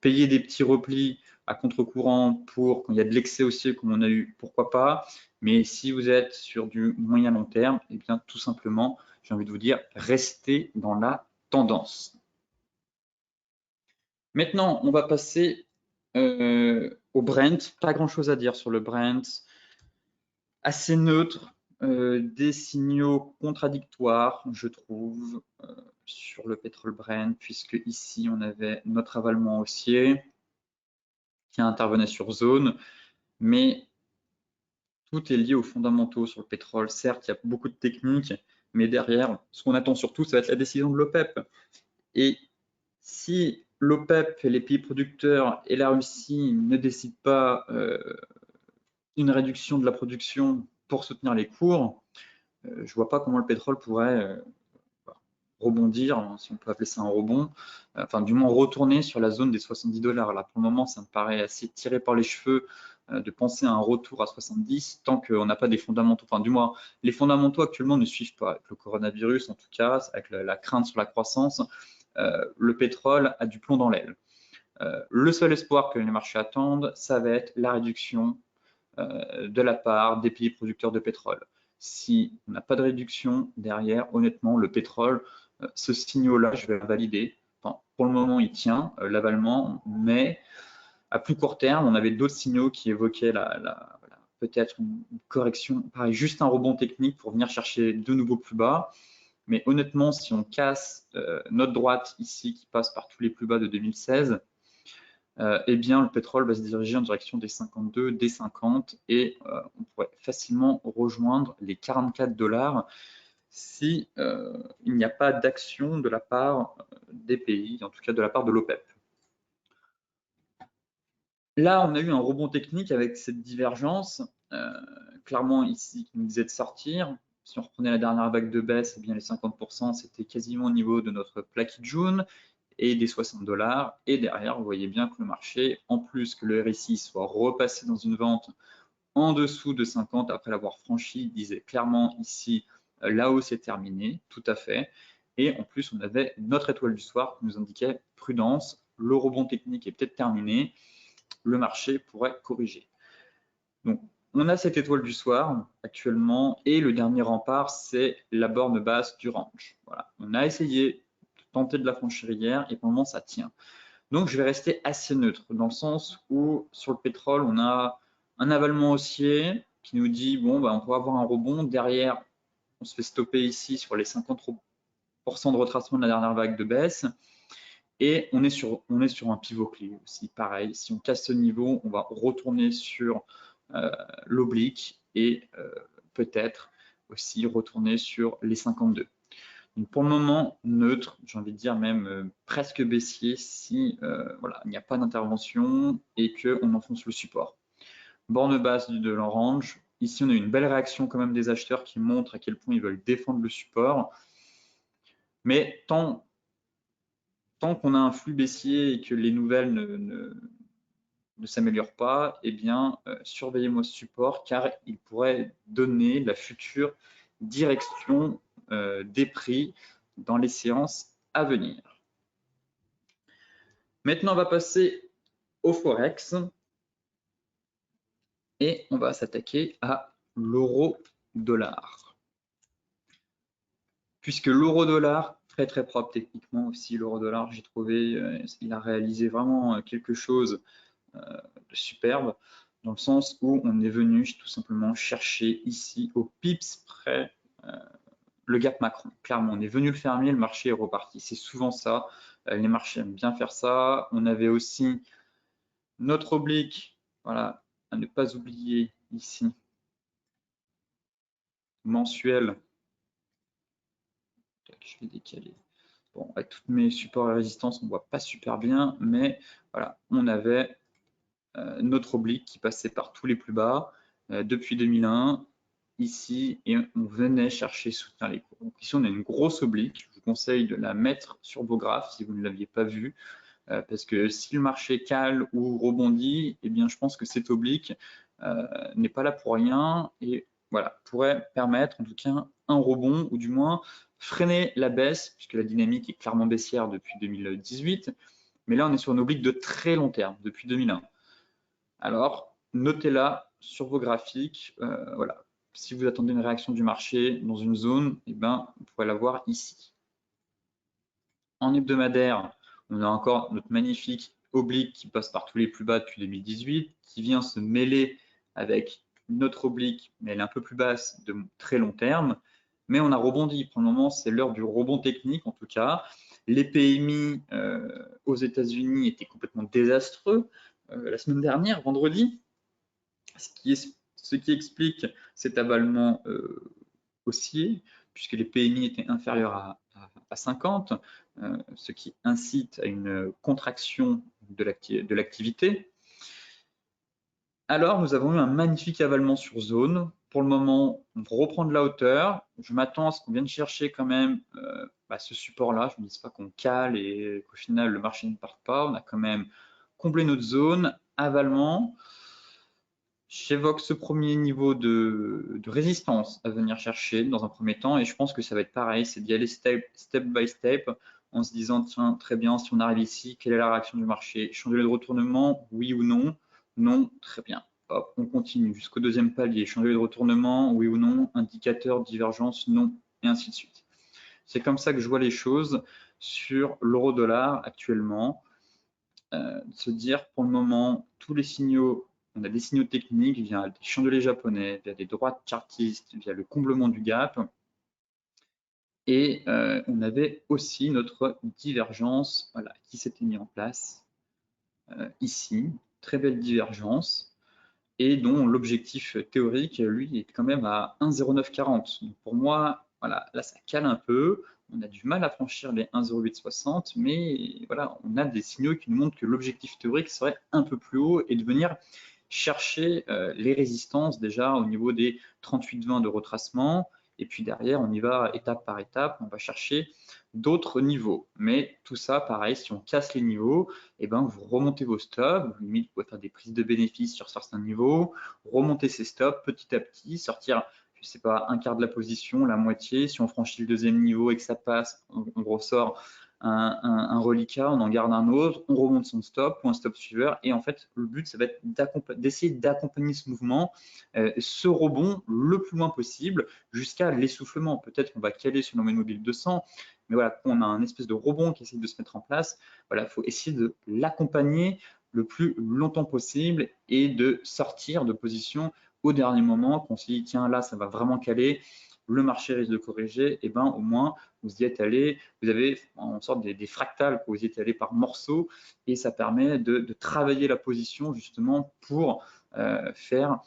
payer des petits replis à contre-courant pour quand il y a de l'excès haussier comme on a eu, pourquoi pas. Mais si vous êtes sur du moyen long terme, eh bien tout simplement, j'ai envie de vous dire, restez dans la tendance. Maintenant, on va passer au Brent. Pas grand-chose à dire sur le Brent. Assez neutre, des signaux contradictoires, je trouve, sur le pétrole Brent, puisque ici, on avait notre avalement haussier qui intervenait sur zone, mais tout est lié aux fondamentaux sur le pétrole. Certes, il y a beaucoup de techniques, mais derrière, ce qu'on attend surtout, ça va être la décision de l'OPEP. Et si l'OPEP, les pays producteurs et la Russie ne décident pas une réduction de la production pour soutenir les cours, je ne vois pas comment le pétrole pourrait rebondir, hein, si on peut appeler ça un rebond, enfin du moins retourner sur la zone des 70 $. Là, pour le moment, ça me paraît assez tiré par les cheveux de penser à un retour à 70 tant qu'on n'a pas des fondamentaux, enfin du moins les fondamentaux actuellement ne suivent pas. Avec le coronavirus en tout cas, avec la crainte sur la croissance, le pétrole a du plomb dans l'aile. Le seul espoir que les marchés attendent, ça va être la réduction de la part des pays producteurs de pétrole. Si on n'a pas de réduction derrière, honnêtement, le pétrole, ce signal-là, je vais le valider. Enfin, pour le moment, il tient l'avalement, mais à plus court terme, on avait d'autres signaux qui évoquaient peut-être une correction, pareil, juste un rebond technique pour venir chercher de nouveau plus bas. Mais honnêtement, si on casse notre droite ici qui passe par tous les plus bas de 2016, eh bien, le pétrole va se diriger en direction des 52, des 50 et on pourrait facilement rejoindre les 44 $ si il n'y a pas d'action de la part des pays, en tout cas de la part de l'OPEP. Là, on a eu un rebond technique avec cette divergence. Clairement, ici, qui nous disait de sortir. Si on reprenait la dernière vague de baisse, eh bien, les 50%, c'était quasiment au niveau de notre plaquette jaune et des 60 $. Et derrière, vous voyez bien que le marché, en plus que le RSI soit repassé dans une vente en dessous de 50 après l'avoir franchi, disait clairement ici, la hausse est terminée, tout à fait. Et en plus, on avait notre étoile du soir qui nous indiquait prudence, le rebond technique est peut-être terminé, le marché pourrait corriger. Donc, on a cette étoile du soir actuellement et le dernier rempart, c'est la borne basse du range. Voilà. On a essayé de tenter de la franchir hier et pour le moment, ça tient. Donc, je vais rester assez neutre dans le sens où sur le pétrole, on a un avalement haussier qui nous dit, bon, bah, on peut avoir un rebond. Derrière, on se fait stopper ici sur les 50% de retracement de la dernière vague de baisse. Et on est sur un pivot clé aussi. Pareil, si on casse ce niveau, on va retourner sur l'oblique et peut-être aussi retourner sur les 52. Donc pour le moment, neutre, j'ai envie de dire même presque baissier si voilà, il n'y a pas d'intervention et qu'on enfonce le support. Borne basse de l'orange. Ici, on a une belle réaction quand même des acheteurs qui montrent à quel point ils veulent défendre le support. Mais tant qu'on a un flux baissier et que les nouvelles ne s'améliorent pas, eh bien, surveillez-moi ce support car il pourrait donner la future direction des prix dans les séances à venir. Maintenant, on va passer au Forex et on va s'attaquer à l'euro-dollar. Puisque l'euro-dollar, très propre techniquement aussi, l'euro-dollar, j'ai trouvé, il a réalisé vraiment quelque chose de superbe, dans le sens où on est venu tout simplement chercher ici au pips près le gap Macron. Clairement, on est venu le fermer, le marché est reparti. C'est souvent ça. Les marchés aiment bien faire ça. On avait aussi notre oblique, voilà, à ne pas oublier ici, mensuel. Je vais décaler. Bon, avec tous mes supports et résistances, on ne voit pas super bien, mais voilà, on avait notre oblique qui passait par tous les plus bas depuis 2001 ici et on venait chercher soutenir les cours. Donc ici on a une grosse oblique, je vous conseille de la mettre sur vos graphes si vous ne l'aviez pas vue parce que si le marché cale ou rebondit, eh bien je pense que cette oblique n'est pas là pour rien et voilà, pourrait permettre en tout cas un rebond ou du moins freiner la baisse puisque la dynamique est clairement baissière depuis 2018, mais là on est sur une oblique de très long terme depuis 2001. Alors, notez-la sur vos graphiques. Voilà. Si vous attendez une réaction du marché dans une zone, eh ben, vous pourrez la voir ici. En hebdomadaire, on a encore notre magnifique oblique qui passe par tous les plus bas depuis 2018, qui vient se mêler avec notre oblique, mais elle est un peu plus basse de très long terme. Mais on a rebondi. Pour le moment, c'est l'heure du rebond technique en tout cas. Les PMI aux États-Unis étaient complètement désastreux la semaine dernière, vendredi, ce qui explique cet avalement haussier, puisque les PMI étaient inférieurs à 50, ce qui incite à une contraction de l'activité. Alors, nous avons eu un magnifique avalement sur zone, pour le moment, on reprend de la hauteur. Je m'attends à ce qu'on vienne chercher quand même ce support-là. Je ne dis pas qu'on cale et qu'au final, le marché ne parte pas. On a quand même comblé notre zone, avalement. J'évoque ce premier niveau de résistance à venir chercher dans un premier temps et je pense que ça va être pareil, c'est d'y aller step by step en se disant tiens très bien, si on arrive ici, quelle est la réaction du marché? Changer de retournement, oui ou non? Non, très bien. Hop, on continue jusqu'au deuxième palier. Changer de retournement, oui ou non? Indicateur, divergence, non, et ainsi de suite. C'est comme ça que je vois les choses sur l'euro-dollar actuellement. Se dire pour le moment, tous les signaux, on a des signaux techniques via des chandeliers japonais, via des droites chartistes, via le comblement du gap. Et on avait aussi notre divergence voilà, qui s'était mis en place ici. Très belle divergence et dont l'objectif théorique, lui, est quand même à 1,0940. Donc pour moi, voilà, là, ça cale un peu. On a du mal à franchir les 1,0860, mais voilà, on a des signaux qui nous montrent que l'objectif théorique serait un peu plus haut et de venir chercher les résistances déjà au niveau des 38,20 de retracement. Et puis derrière, on y va étape par étape, on va chercher d'autres niveaux. Mais tout ça, pareil, si on casse les niveaux, eh ben, vous remontez vos stops, limite, vous pouvez faire des prises de bénéfices sur certains niveaux, remonter ces stops petit à petit, sortir, je ne sais pas, un quart de la position, la moitié. Si on franchit le deuxième niveau et que ça passe, on ressort un reliquat, on en garde un autre, on remonte son stop ou un stop suiveur. Et en fait, le but, ça va être d'essayer d'accompagner ce mouvement, ce rebond le plus loin possible jusqu'à l'essoufflement. Peut-être qu'on va caler sur le moyenne mobile 200, mais voilà, on a un espèce de rebond qui essaie de se mettre en place. Voilà, il faut essayer de l'accompagner le plus longtemps possible et de sortir de position au dernier moment, qu'on se dit, tiens, là, ça va vraiment caler, le marché risque de corriger, et ben au moins, vous y êtes allé, vous avez en sorte des fractales, vous y êtes allé par morceaux, et ça permet de travailler la position justement pour faire,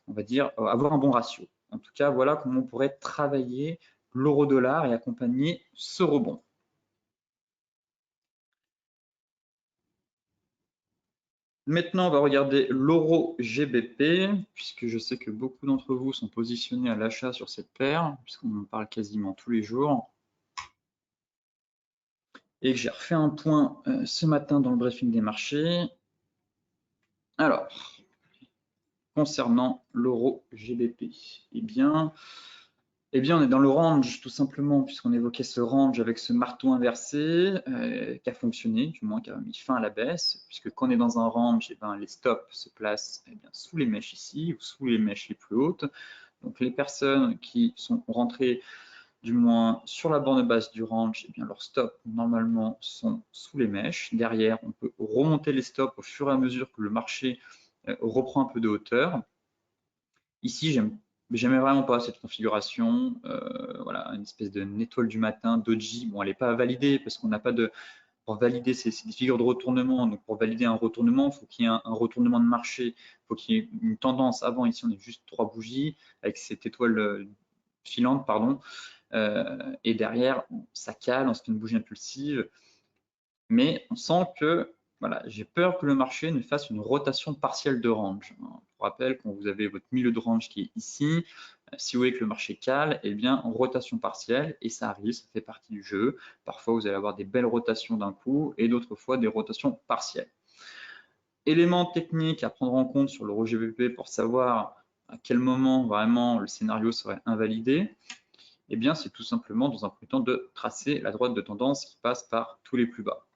on va dire, avoir un bon ratio. En tout cas, voilà comment on pourrait travailler l'euro-dollar et accompagner ce rebond. Maintenant, on va regarder l'euro GBP, puisque je sais que beaucoup d'entre vous sont positionnés à l'achat sur cette paire, puisqu'on en parle quasiment tous les jours. Et que j'ai refait un point ce matin dans le briefing des marchés. Alors, concernant l'euro GBP, eh bien, on est dans le range tout simplement, puisqu'on évoquait ce range avec ce marteau inversé qui a fonctionné, du moins qui a mis fin à la baisse, puisque quand on est dans un range, eh bien, les stops se placent sous les mèches ici ou sous les mèches les plus hautes. Donc les personnes qui sont rentrées du moins sur la borne basse du range, eh bien, leurs stops normalement sont sous les mèches. Derrière, on peut remonter les stops au fur et à mesure que le marché reprend un peu de hauteur. Ici, j'aimais vraiment pas cette configuration. Voilà, une espèce de étoile du matin, doji. Bon, elle n'est pas validée parce qu'on n'a pas de. Pour valider, c'est des figures de retournement. Donc, pour valider un retournement, il faut qu'il y ait un retournement de marché. Il faut qu'il y ait une tendance avant. Ici, on est juste 3 bougies avec cette étoile filante, pardon. Et derrière, ça cale, on se fait une bougie impulsive. Mais on sent que voilà, j'ai peur que le marché ne fasse une rotation partielle de range. Pour rappel, quand vous avez votre milieu de range qui est ici, si vous voyez que le marché cale, eh bien, en rotation partielle, et ça arrive, ça fait partie du jeu. Parfois, vous allez avoir des belles rotations d'un coup et d'autres fois des rotations partielles. Éléments techniques à prendre en compte sur l'euro GBP pour savoir à quel moment vraiment le scénario serait invalidé. Eh bien, c'est tout simplement dans un premier temps de tracer la droite de tendance qui passe par tous les plus bas.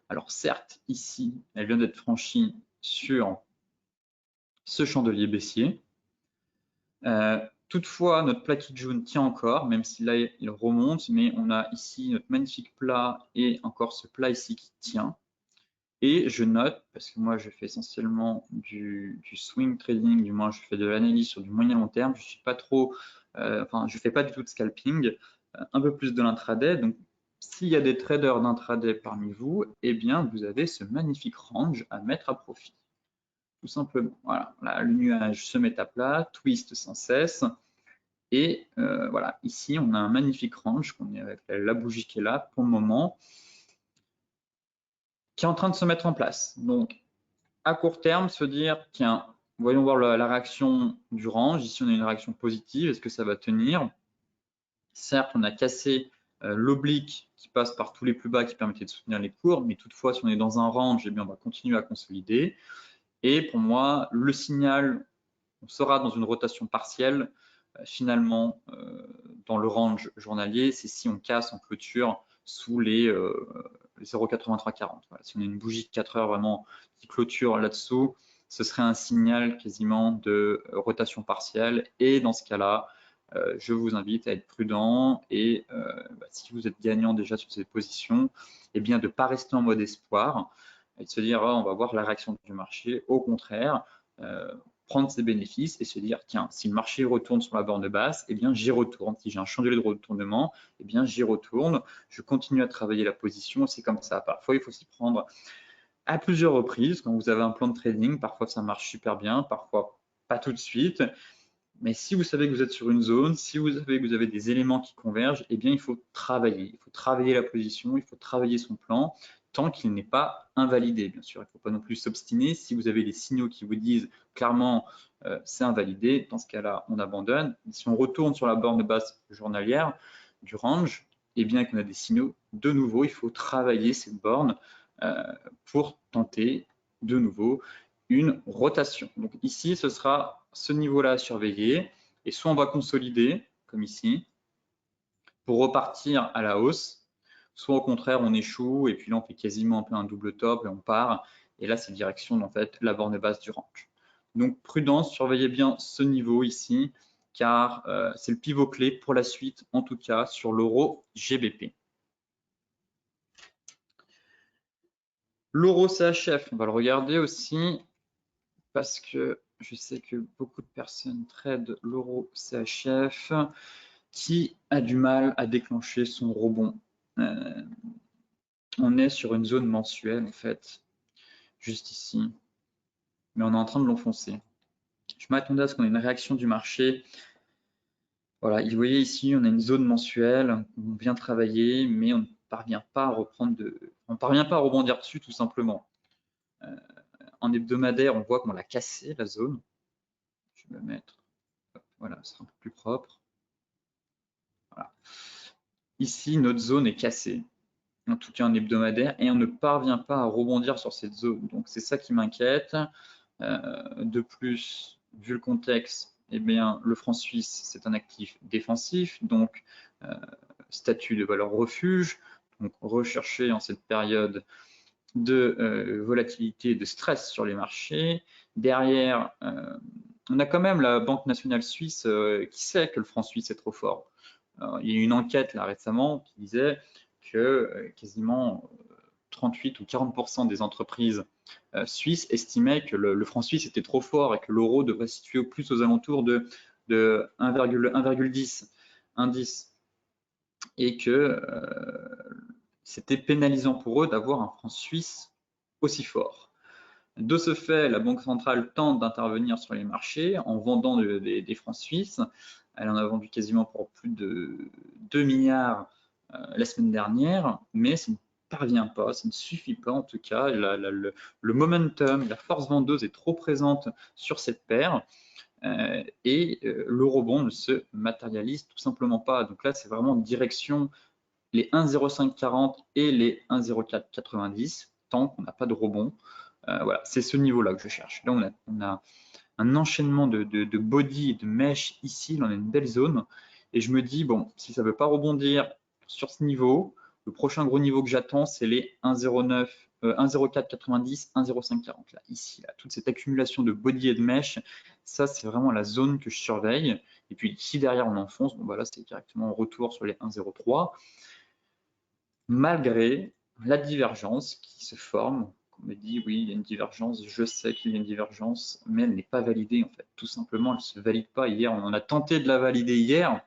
Alors certes, ici, elle vient d'être franchie sur ce chandelier baissier. Toutefois, notre plat qui jaune tient encore, même si là, il remonte, mais on a ici notre magnifique plat et encore ce plat ici qui tient. Et je note, parce que moi, je fais essentiellement du swing trading, du moins, je fais de l'analyse sur du moyen long terme. Je suis pas trop, enfin, je fais pas du tout de scalping, un peu plus de l'intraday. Donc, s'il y a des traders d'intraday parmi vous, eh bien, vous avez ce magnifique range à mettre à profit. Tout simplement. Voilà, là, le nuage se met à plat, twist sans cesse. Et voilà, ici, on a un magnifique range qu'on est avec la bougie qui est là pour le moment, qui est en train de se mettre en place. Donc, à court terme, se dire, tiens, Voyons voir la réaction du range. Ici, on a une réaction positive. Est-ce que ça va tenir? Certes, on a cassé l'oblique qui passe par tous les plus bas qui permettait de soutenir les cours, mais toutefois, si on est dans un range, eh bien, on va continuer à consolider. Et pour moi, le signal, on sera dans une rotation partielle. Finalement, dans le range journalier, c'est si on casse en clôture sous les 0,8340. Voilà, si on a une bougie de 4 heures vraiment qui clôture là-dessous, ce serait un signal quasiment de rotation partielle. Et dans ce cas-là, je vous invite à être prudent et si vous êtes gagnant déjà sur cette position, eh bien de ne pas rester en mode espoir et de se dire oh, on va voir la réaction du marché. Au contraire, prendre ses bénéfices et se dire tiens, si le marché retourne sur la borne basse, eh bien j'y retourne. Si j'ai un chandelier de retournement, eh bien j'y retourne. Je continue à travailler la position. C'est comme ça. Parfois, il faut s'y prendre à plusieurs reprises. Quand vous avez un plan de trading, parfois ça marche super bien, parfois pas tout de suite. Mais si vous savez que vous êtes sur une zone, si vous savez que vous avez des éléments qui convergent, eh bien, il faut travailler. Il faut travailler la position, il faut travailler son plan tant qu'il n'est pas invalidé. Bien sûr, il ne faut pas non plus s'obstiner. Si vous avez des signaux qui vous disent clairement c'est invalidé, dans ce cas-là, on abandonne. Si on retourne sur la borne basse journalière du range, eh bien, qu'on a des signaux, de nouveau, il faut travailler cette borne pour tenter de nouveau une rotation. Donc ici, ce sera ce niveau-là à surveiller. Et soit on va consolider, comme ici, pour repartir à la hausse, soit au contraire, on échoue et puis là, on fait quasiment un peu un double top et on part. Et là, c'est direction, en fait, la borne basse du range. Donc, prudence, surveillez bien ce niveau ici, car c'est le pivot clé pour la suite, en tout cas, sur l'euro GBP. L'euro CHF, on va le regarder aussi, parce que je sais que beaucoup de personnes tradent l'euro CHF qui a du mal à déclencher son rebond. On est sur une zone mensuelle en fait, juste ici, mais on est en train de l'enfoncer. Je m'attendais à ce qu'on ait une réaction du marché. Voilà, vous voyez ici, on a une zone mensuelle, on vient travailler, mais on ne parvient pas à reprendre on ne parvient pas à rebondir dessus tout simplement. En hebdomadaire, on voit qu'on l'a cassé la zone. Je vais me mettre, voilà, ce sera un peu plus propre. Voilà. Ici, notre zone est cassée, en tout cas en hebdomadaire, et on ne parvient pas à rebondir sur cette zone. Donc c'est ça qui m'inquiète. De plus, vu le contexte, eh bien, le franc suisse, c'est un actif défensif, donc statut de valeur refuge, donc recherché en cette période de volatilité et de stress sur les marchés. Derrière, on a quand même la Banque nationale suisse qui sait que le franc suisse est trop fort. Alors, il y a eu une enquête là récemment qui disait que quasiment 38 ou 40% des entreprises suisses estimaient que le franc suisse était trop fort et que l'euro devrait se situer plus aux alentours de 1,10 indice et que c'était pénalisant pour eux d'avoir un franc suisse aussi fort. De ce fait, la Banque centrale tente d'intervenir sur les marchés en vendant des francs suisses. Elle en a vendu quasiment pour plus de 2 milliards la semaine dernière, mais ça ne parvient pas, ça ne suffit pas en tout cas. Le momentum, la force vendeuse est trop présente sur cette paire et le rebond ne se matérialise tout simplement pas. Donc là, c'est vraiment direction les 1,0540 et les 1,0490 tant qu'on n'a pas de rebond. Voilà, c'est ce niveau-là que je cherche. Là, on a un enchaînement de body et de mèche ici. Là, on a une belle zone. Et je me dis, bon, si ça ne veut pas rebondir sur ce niveau, le prochain gros niveau que j'attends, c'est les 1,09, 1,0490, 1,0540. Là, ici, là, toute cette accumulation de body et de mèche, ça, c'est vraiment la zone que je surveille. Et puis, si derrière on enfonce, bon, bah là, c'est directement en retour sur les 1,03. Malgré la divergence qui se forme. On me dit oui, il y a une divergence, je sais qu'il y a une divergence, mais elle n'est pas validée en fait. Tout simplement, elle ne se valide pas. Hier, on a tenté de la valider hier,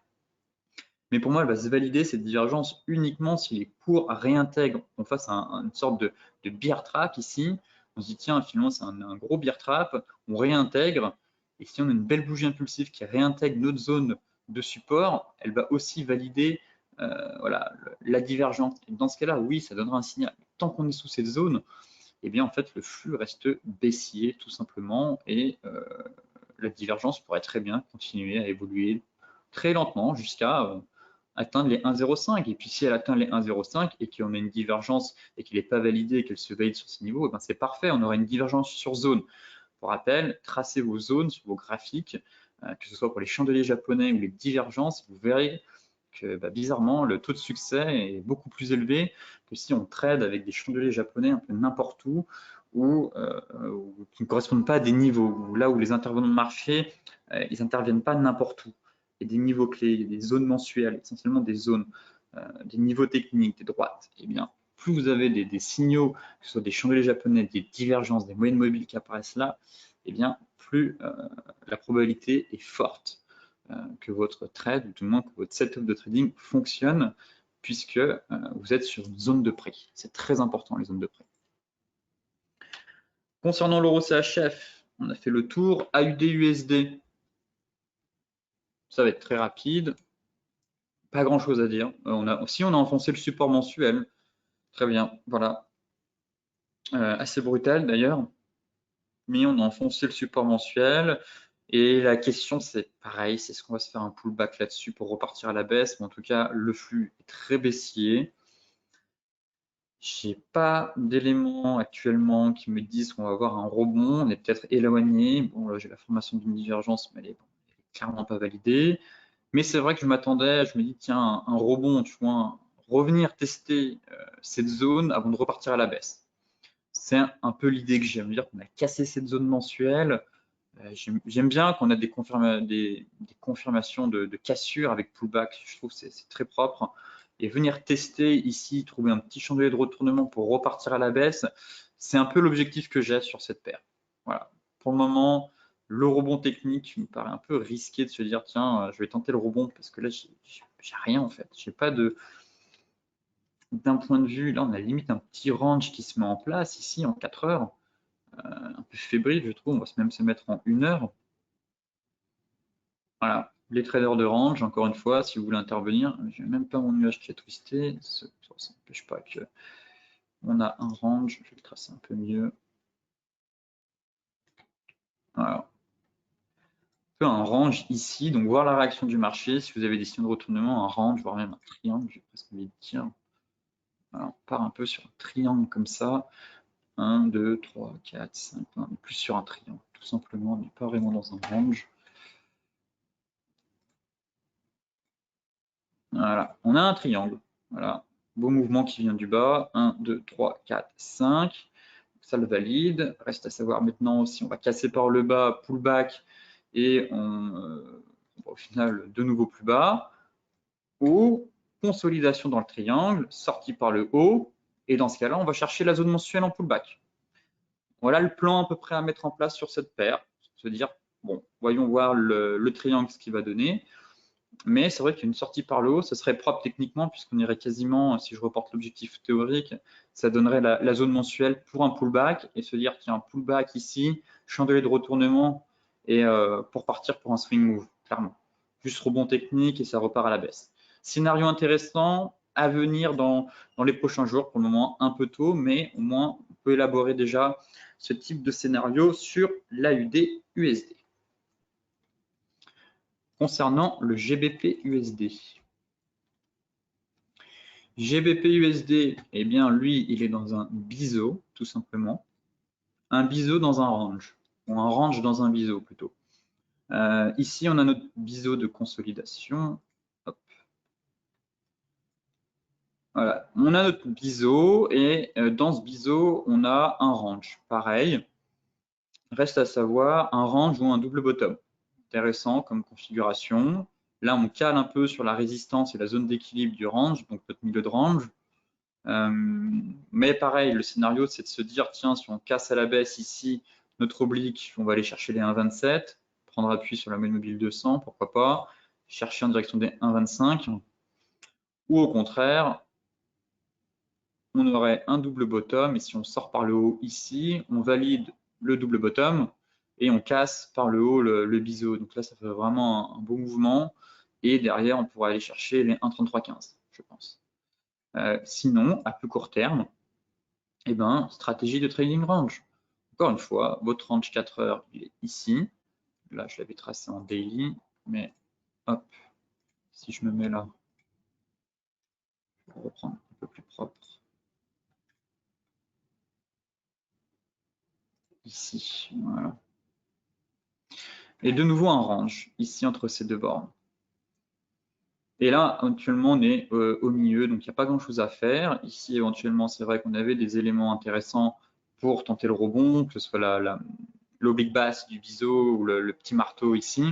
mais pour moi, elle va se valider cette divergence uniquement si les cours réintègrent. On fasse une sorte de bear trap ici. On se dit tiens, finalement, c'est un gros bear trap. On réintègre. Et si on a une belle bougie impulsive qui réintègre notre zone de support, elle va aussi valider voilà, la divergence. Et dans ce cas-là, oui, ça donnera un signal. Tant qu'on est sous cette zone, eh bien en fait le flux reste baissier tout simplement et la divergence pourrait très bien continuer à évoluer très lentement jusqu'à atteindre les 1,05. Et puis si elle atteint les 1,05 et qu'on a une divergence et qu'il n'est pas validé et qu'elle se valide sur ces niveaux, eh ben c'est parfait, on aura une divergence sur zone. Pour rappel, tracez vos zones sur vos graphiques, que ce soit pour les chandeliers japonais ou les divergences, vous verrez que bizarrement, le taux de succès est beaucoup plus élevé que si on trade avec des chandeliers japonais un peu n'importe où ou qui ne correspondent pas à des niveaux, là où les intervenants de marché, ils n'interviennent pas n'importe où. Il y a des niveaux clés, il y a des zones mensuelles, essentiellement des zones, des niveaux techniques, des droites. Eh bien, plus vous avez des signaux, que ce soit des chandeliers japonais, des divergences, des moyennes mobiles qui apparaissent là, eh bien, plus la probabilité est forte que votre trade, ou tout le moins que votre setup de trading fonctionne, puisque vous êtes sur une zone de prix. C'est très important, les zones de prix. Concernant l'euro CHF, on a fait le tour. AUD-USD, ça va être très rapide. Pas grand-chose à dire. On a enfoncé le support mensuel. Très bien, voilà. Assez brutal d'ailleurs. Mais on a enfoncé le support mensuel. Et la question, c'est pareil, c'est ce qu'on va se faire un pullback là-dessus pour repartir à la baisse. Mais en tout cas, le flux est très baissier. J'ai pas d'éléments actuellement qui me disent qu'on va avoir un rebond. On est peut-être éloigné. Bon, là, j'ai la formation d'une divergence, mais elle est clairement pas validée. Mais c'est vrai que je m'attendais, je me dis, tiens, un rebond, tu vois, revenir tester cette zone avant de repartir à la baisse. C'est un peu l'idée que j'aime dire qu'on a cassé cette zone mensuelle. J'aime bien qu'on a des confirmations de cassure avec pullback. Je trouve que c'est très propre. Et venir tester ici, trouver un petit chandelier de retournement pour repartir à la baisse, c'est un peu l'objectif que j'ai sur cette paire. Voilà. Pour le moment, le rebond technique me paraît un peu risqué de se dire tiens, je vais tenter le rebond parce que là, j'ai rien en fait. J'ai pas de. D'un point de vue, là, on a limite un petit range qui se met en place ici en 4 heures. Un peu fébrile, je trouve. On va même se mettre en 1 heure. Voilà, les traders de range, encore une fois, si vous voulez intervenir, je n'ai même pas mon nuage qui est twisté, ça n'empêche pas que on a un range, je vais le tracer un peu mieux. Voilà. Un range ici, donc voir la réaction du marché, si vous avez des signaux de retournement, un range, voire même un triangle, j'ai presque envie de dire. Voilà, on part un peu sur un triangle comme ça. 1, 2, 3, 4, 5, on est plus sur un triangle, tout simplement, on n'est pas vraiment dans un range. Voilà, on a un triangle. Voilà, beau mouvement qui vient du bas. 1, 2, 3, 4, 5. Ça le valide. Reste à savoir maintenant si on va casser par le bas, pullback, et on va au final de nouveau plus bas, ou consolidation dans le triangle, sortie par le haut, et dans ce cas-là, on va chercher la zone mensuelle en pullback. Voilà le plan à peu près à mettre en place sur cette paire. Se dire, bon, voyons voir le triangle, ce qu'il va donner. Mais c'est vrai qu'il y a une sortie par le haut, ce serait propre techniquement puisqu'on irait quasiment, si je reporte l'objectif théorique, ça donnerait la zone mensuelle pour un pullback et se dire qu'il y a un pullback ici, chandelier de retournement et pour partir pour un swing move, clairement. Juste rebond technique et ça repart à la baisse. Scénario intéressant à venir dans les prochains jours, pour le moment un peu tôt, mais au moins on peut élaborer déjà ce type de scénario sur l'AUD-USD. Concernant le GBP-USD. GBP-USD, eh bien lui, il est dans un biseau, tout simplement. Un biseau dans un range, ou un range dans un biseau plutôt. Ici, on a notre biseau de consolidation. Hop. Voilà, on a notre biseau et dans ce biseau, on a un range. Pareil, reste à savoir un range ou un double bottom. Intéressant comme configuration. Là, on cale un peu sur la résistance et la zone d'équilibre du range, donc notre milieu de range. Mais pareil, le scénario, c'est de se dire, tiens, si on casse à la baisse ici, notre oblique, on va aller chercher les 1,27, prendre appui sur la moyenne mobile 200, pourquoi pas, chercher en direction des 1,25, ou au contraire, on aurait un double bottom, et si on sort par le haut ici, on valide le double bottom, et on casse par le haut le biseau. Donc là, ça fait vraiment un beau mouvement, et derrière, on pourrait aller chercher les 1,3315, je pense. Sinon, à plus court terme, Eh ben, stratégie de trading range. Encore une fois, votre range 4 heures, il est ici. Là, je l'avais tracé en daily, mais hop, si je me mets là, pour reprendre un peu plus propre, ici, voilà. Et de nouveau un range, ici entre ces deux bornes. Et là, actuellement, on est au milieu, donc il n'y a pas grand-chose à faire. Ici, éventuellement, c'est vrai qu'on avait des éléments intéressants pour tenter le rebond, que ce soit l'oblique basse du biseau ou le petit marteau ici.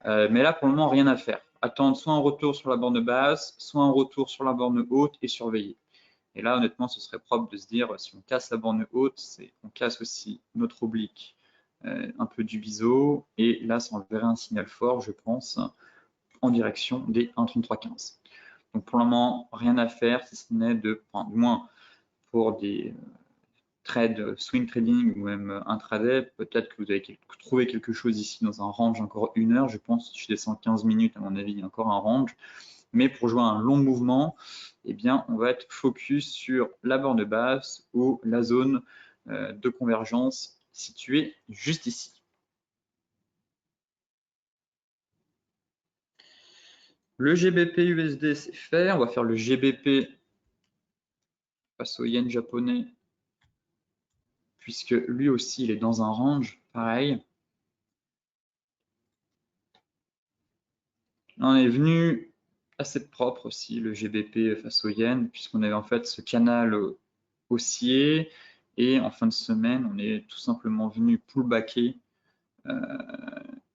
Mais là, pour le moment, rien à faire. Attendre soit un retour sur la borne basse, soit un retour sur la borne haute et surveiller. Et là, honnêtement, ce serait propre de se dire, si on casse la borne haute, on casse aussi notre oblique un peu du biseau. Et là, ça enverrait un signal fort, je pense, en direction des 1,3315. Donc pour le moment, rien à faire, si ce n'est du moins pour des trades swing trading ou même intraday, peut-être que vous avez trouvé quelque chose ici dans un range encore 1 heure. Je pense que si je descends 15 minutes, à mon avis, il y a encore un range. Mais pour jouer un long mouvement, eh bien, on va être focus sur la borne basse ou la zone de convergence située juste ici. Le GBP USD, c'est fait. On va faire le GBP face au yen japonais, puisque lui aussi, il est dans un range pareil. On est venu assez propre aussi, le GBP face au yen, puisqu'on avait en fait ce canal haussier. Et en fin de semaine, on est tout simplement venu pullbacker.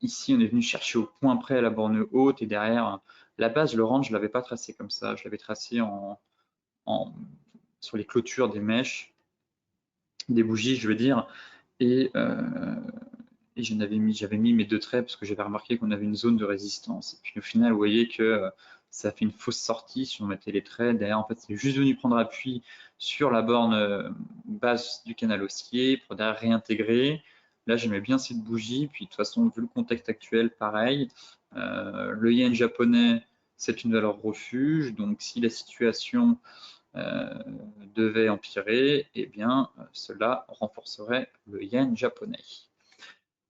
Ici, on est venu chercher au point près à la borne haute et derrière la base, le range, je ne l'avais pas tracé comme ça. Je l'avais tracé sur les clôtures des mèches, des bougies, je veux dire. Et j'avais mis mes 2 traits parce que j'avais remarqué qu'on avait une zone de résistance. Et puis au final, vous voyez que ça fait une fausse sortie si on mettait les traits. Derrière, en fait, c'est juste venu prendre appui sur la borne basse du canal haussier pour derrière réintégrer. Là, j'aimais bien cette bougie. Puis de toute façon, vu le contexte actuel, pareil. Le yen japonais, c'est une valeur refuge. Donc, si la situation devait empirer, eh bien, cela renforcerait le yen japonais.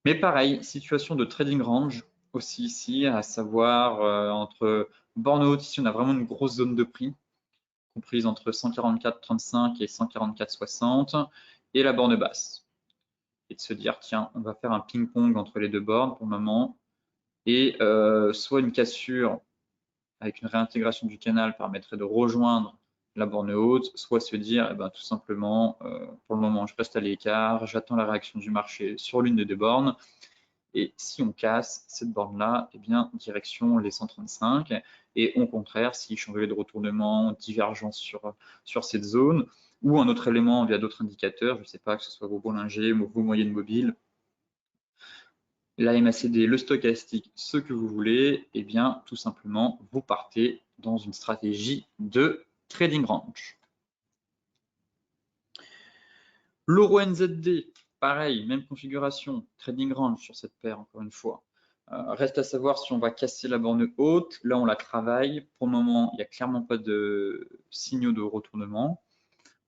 Mais pareil, situation de trading range aussi ici, à savoir entre borne haute, ici on a vraiment une grosse zone de prix, comprise entre 144,35 et 144,60, et la borne basse. Et de se dire, tiens, on va faire un ping-pong entre les deux bornes pour le moment, et soit une cassure avec une réintégration du canal permettrait de rejoindre la borne haute, soit se dire, eh ben, tout simplement, pour le moment, je reste à l'écart, j'attends la réaction du marché sur l'une des deux bornes, et si on casse cette borne-là, eh bien, direction les 135. Et au contraire, si changeait de retournement, divergence sur cette zone, ou un autre élément via d'autres indicateurs, je ne sais pas, que ce soit vos Bollinger, vos moyennes mobiles, la MACD, le stochastique, ce que vous voulez, eh bien, tout simplement, vous partez dans une stratégie de trading range. L'euro NZD, pareil, même configuration, trading range sur cette paire, encore une fois. Reste à savoir si on va casser la borne haute. Là, on la travaille. Pour le moment, il n'y a clairement pas de signaux de retournement.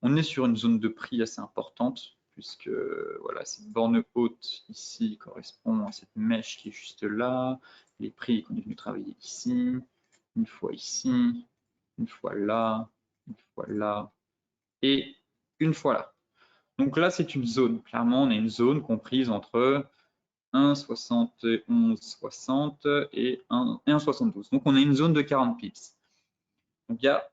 On est sur une zone de prix assez importante, puisque voilà, cette borne haute ici correspond à cette mèche qui est juste là. Les prix qu'on est venu travailler ici, une fois ici, une fois là, une fois là, et une fois là. Donc là, c'est une zone. Clairement, on a une zone comprise entre 1,7160 et 1,72. Donc on a une zone de 40 pips. Donc il y a,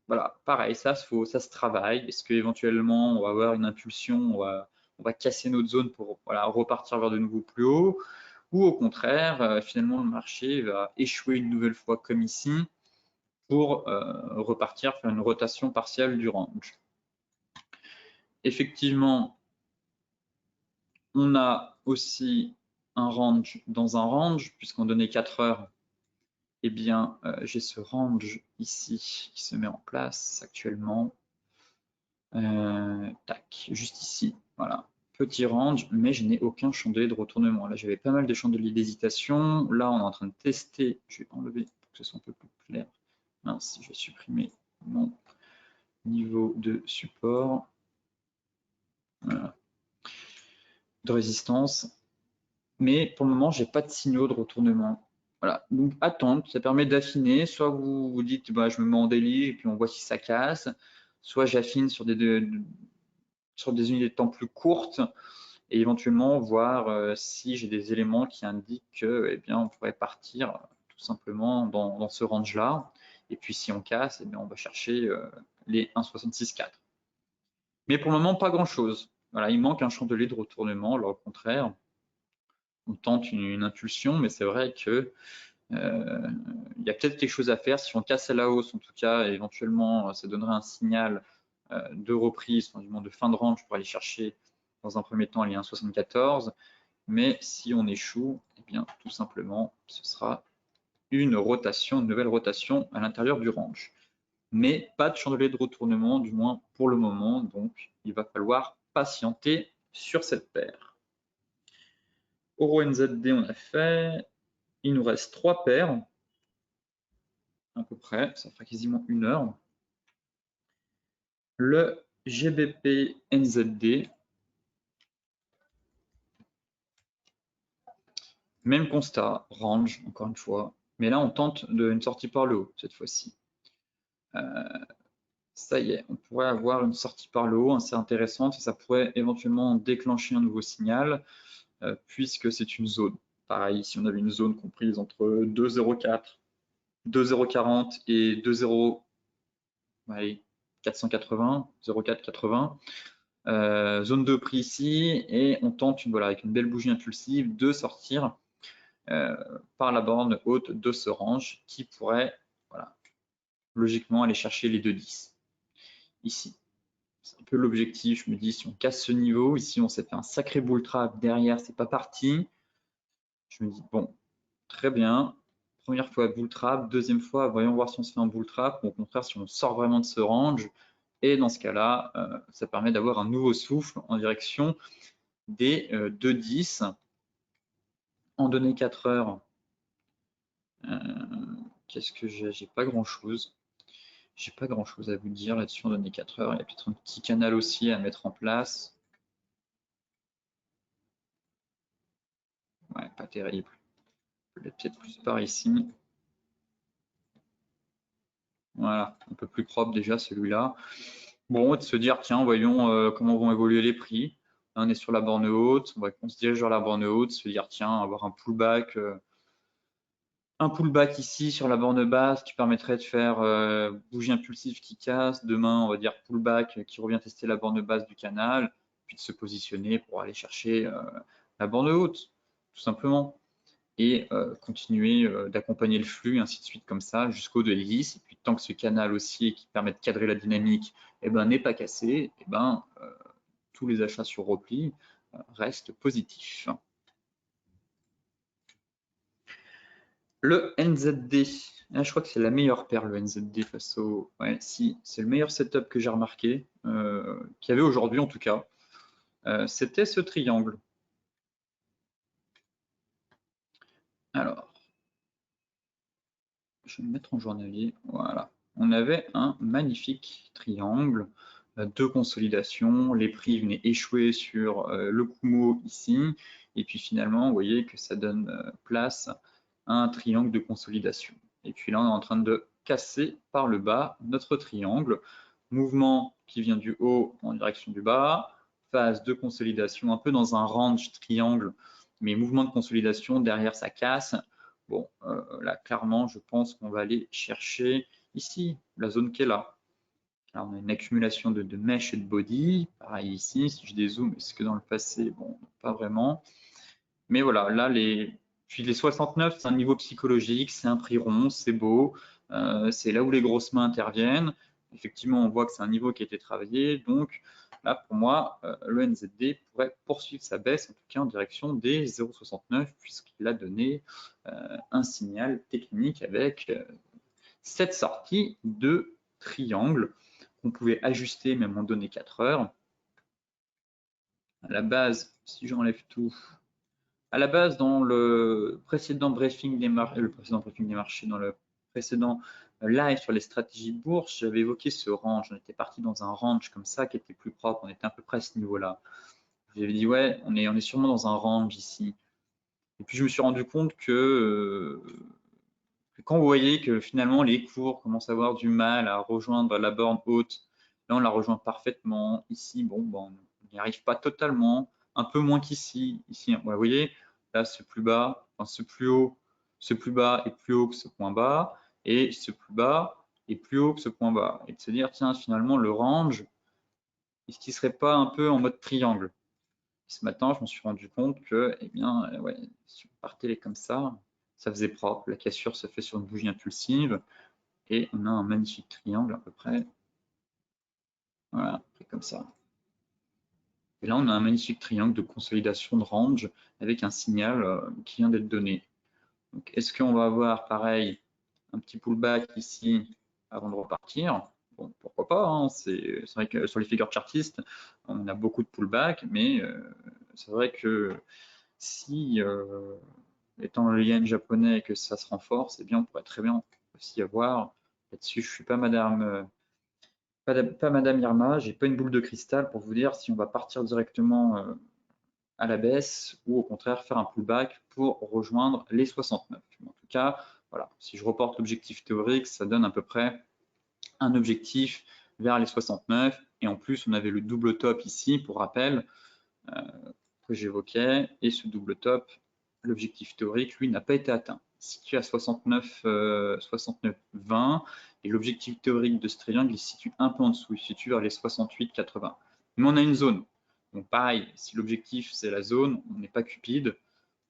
voilà, pareil, ça se travaille. Est-ce qu'éventuellement on va avoir une impulsion, on va casser notre zone pour voilà, repartir vers de nouveau plus haut, ou au contraire, finalement le marché va échouer une nouvelle fois comme ici pour repartir faire une rotation partielle du range. Effectivement, on a aussi un range dans un range, puisqu'on donnait 4 heures, eh bien, j'ai ce range ici qui se met en place actuellement. Tac, juste ici, voilà. Petit range, mais je n'ai aucun chandelier de retournement. Là, j'avais pas mal de chandeliers d'hésitation. Là, on est en train de tester. Je vais enlever pour que ce soit un peu plus clair. Mince, je vais supprimer mon niveau de support. de résistance. Mais pour le moment, j'ai pas de signaux de retournement. Voilà, donc attendre, ça permet d'affiner. Soit vous vous dites, bah, je me mets en daily et puis on voit si ça casse. Soit j'affine sur des unités de temps plus courtes et éventuellement voir si j'ai des éléments qui indiquent que, eh bien, on pourrait partir tout simplement dans ce range-là. Et puis si on casse, eh bien, on va chercher les 1,66,4. Mais pour le moment, pas grand-chose. Voilà, il manque un chandelier de retournement. Alors au contraire, on tente une impulsion, mais c'est vrai que il y a peut-être quelque chose à faire. Si on casse à la hausse, en tout cas, éventuellement, ça donnerait un signal de reprise, enfin, du moins de fin de range pour aller chercher dans un premier temps les 1,74. Mais si on échoue, eh bien, tout simplement, ce sera une rotation, une nouvelle rotation à l'intérieur du range. Mais pas de chandelier de retournement, du moins pour le moment. Donc, il va falloir patienter sur cette paire. Euro NZD, on a fait. Il nous reste 3 paires, à peu près. Ça fera quasiment 1 heure. Le GBP NZD. Même constat, range, encore une fois. Mais là, on tente une sortie par le haut, cette fois-ci. Ça y est, on pourrait avoir une sortie par le haut assez intéressante et ça pourrait éventuellement déclencher un nouveau signal puisque c'est une zone. Pareil, si on avait une zone comprise entre 2,04, 2,040 et 2,480, 0,480, zone de prix ici et on tente avec une belle bougie impulsive de sortir par la borne haute de ce range qui pourrait logiquement aller chercher les 2,10 ici. C'est un peu l'objectif. Je me dis, si on casse ce niveau, ici on s'est fait un sacré bull trap derrière, c'est pas parti. Je me dis, bon, très bien. Première fois bull trap, deuxième fois, voyons voir si on se fait un bull trap. Au contraire, si on sort vraiment de ce range. Et dans ce cas-là, ça permet d'avoir un nouveau souffle en direction des 2,10 en données 4 heures. Qu'est-ce que j'ai pas grand-chose. J'ai pas grand-chose à vous dire là-dessus en données 4 heures. Il y a peut-être un petit canal aussi à mettre en place. Ouais, pas terrible. Peut-être plus par ici. Voilà, un peu plus propre déjà celui-là. Bon, de se dire, tiens, voyons comment vont évoluer les prix. Là, on est sur la borne haute, on se dirige vers la borne haute, se dire, tiens, avoir un pullback ici sur la borne basse qui permettrait de faire bougie impulsive qui casse. Demain, on va dire pullback qui revient tester la borne basse du canal, puis de se positionner pour aller chercher la borne haute, tout simplement. Et continuer d'accompagner le flux, ainsi de suite comme ça, jusqu'au 2,10. Et puis tant que ce canal haussier qui permet de cadrer la dynamique n'est pas cassé, tous les achats sur repli restent positifs. Le NZD, je crois que c'est la meilleure paire, le NZD face au... Ouais, si, c'est le meilleur setup que j'ai remarqué, qu'il y avait aujourd'hui en tout cas. C'était ce triangle. Alors, je vais me mettre en journalier, voilà. On avait un magnifique triangle de consolidation, les prix venaient échouer sur le Kumo ici, et puis finalement, vous voyez que ça donne place à un triangle de consolidation. Et puis là, on est en train de casser par le bas notre triangle, mouvement qui vient du haut en direction du bas, phase de consolidation, un peu dans un range triangle, mais mouvement de consolidation, derrière ça casse. Bon, là, clairement, je pense qu'on va aller chercher ici, la zone qui est là. Là, on a une accumulation de mèches et de body. Pareil ici, si je dézoome, est-ce que dans le passé, bon, pas vraiment. Mais voilà, là, puis les 69, c'est un niveau psychologique, c'est un prix rond, c'est beau, c'est là où les grosses mains interviennent. Effectivement, on voit que c'est un niveau qui a été travaillé. Donc là, pour moi, le NZD pourrait poursuivre sa baisse, en tout cas en direction des 0,69, puisqu'il a donné un signal technique avec cette sortie de triangle qu'on pouvait ajuster même en données 4 heures. À la base, si j'enlève tout, à la base, dans le précédent briefing des marchés, dans le précédent live sur les stratégies bourse, j'avais évoqué ce range. On était parti dans un range comme ça qui était plus propre. On était à peu près à ce niveau-là. J'avais dit, ouais, on est sûrement dans un range ici. Et puis, je me suis rendu compte que quand vous voyez que finalement les cours commencent à avoir du mal à rejoindre la borne haute, là on la rejoint parfaitement. Ici, bon, on n'y arrive pas totalement, un peu moins qu'ici. Ici, vous voyez, là c'est plus bas, enfin ce plus haut, ce plus bas est plus haut que ce point bas, et ce plus bas est plus haut que ce point bas. Et de se dire, tiens, finalement le range, est-ce qu'il ne serait pas un peu en mode triangle? Ce matin, je me suis rendu compte que, eh bien, ouais, si on partait comme ça faisait propre. La cassure se fait sur une bougie impulsive et on a un magnifique triangle à peu près. Voilà, comme ça. Et là, on a un magnifique triangle de consolidation de range avec un signal qui vient d'être donné. Donc, est-ce qu'on va avoir, pareil, un petit pullback ici avant de repartir? Bon, pourquoi pas, hein, c'est vrai que sur les figures chartistes, on a beaucoup de pullback, mais c'est vrai que si, étant le yen japonais et que ça se renforce, eh bien, on pourrait très bien aussi avoir, là-dessus, je ne suis pas madame, pas madame Irma, j'ai pas une boule de cristal pour vous dire si on va partir directement à la baisse ou au contraire faire un pullback pour rejoindre les 69. En tout cas, voilà, si je reporte l'objectif théorique, ça donne à peu près un objectif vers les 69. Et en plus, on avait le double top ici, pour rappel, que j'évoquais. Et ce double top, l'objectif théorique, lui, n'a pas été atteint. Situé à 69, 69,20. Et l'objectif théorique de ce triangle, il se situe un peu en dessous. Il se situe vers les 68,80. Mais on a une zone. Donc pareil, si l'objectif c'est la zone, on n'est pas cupide.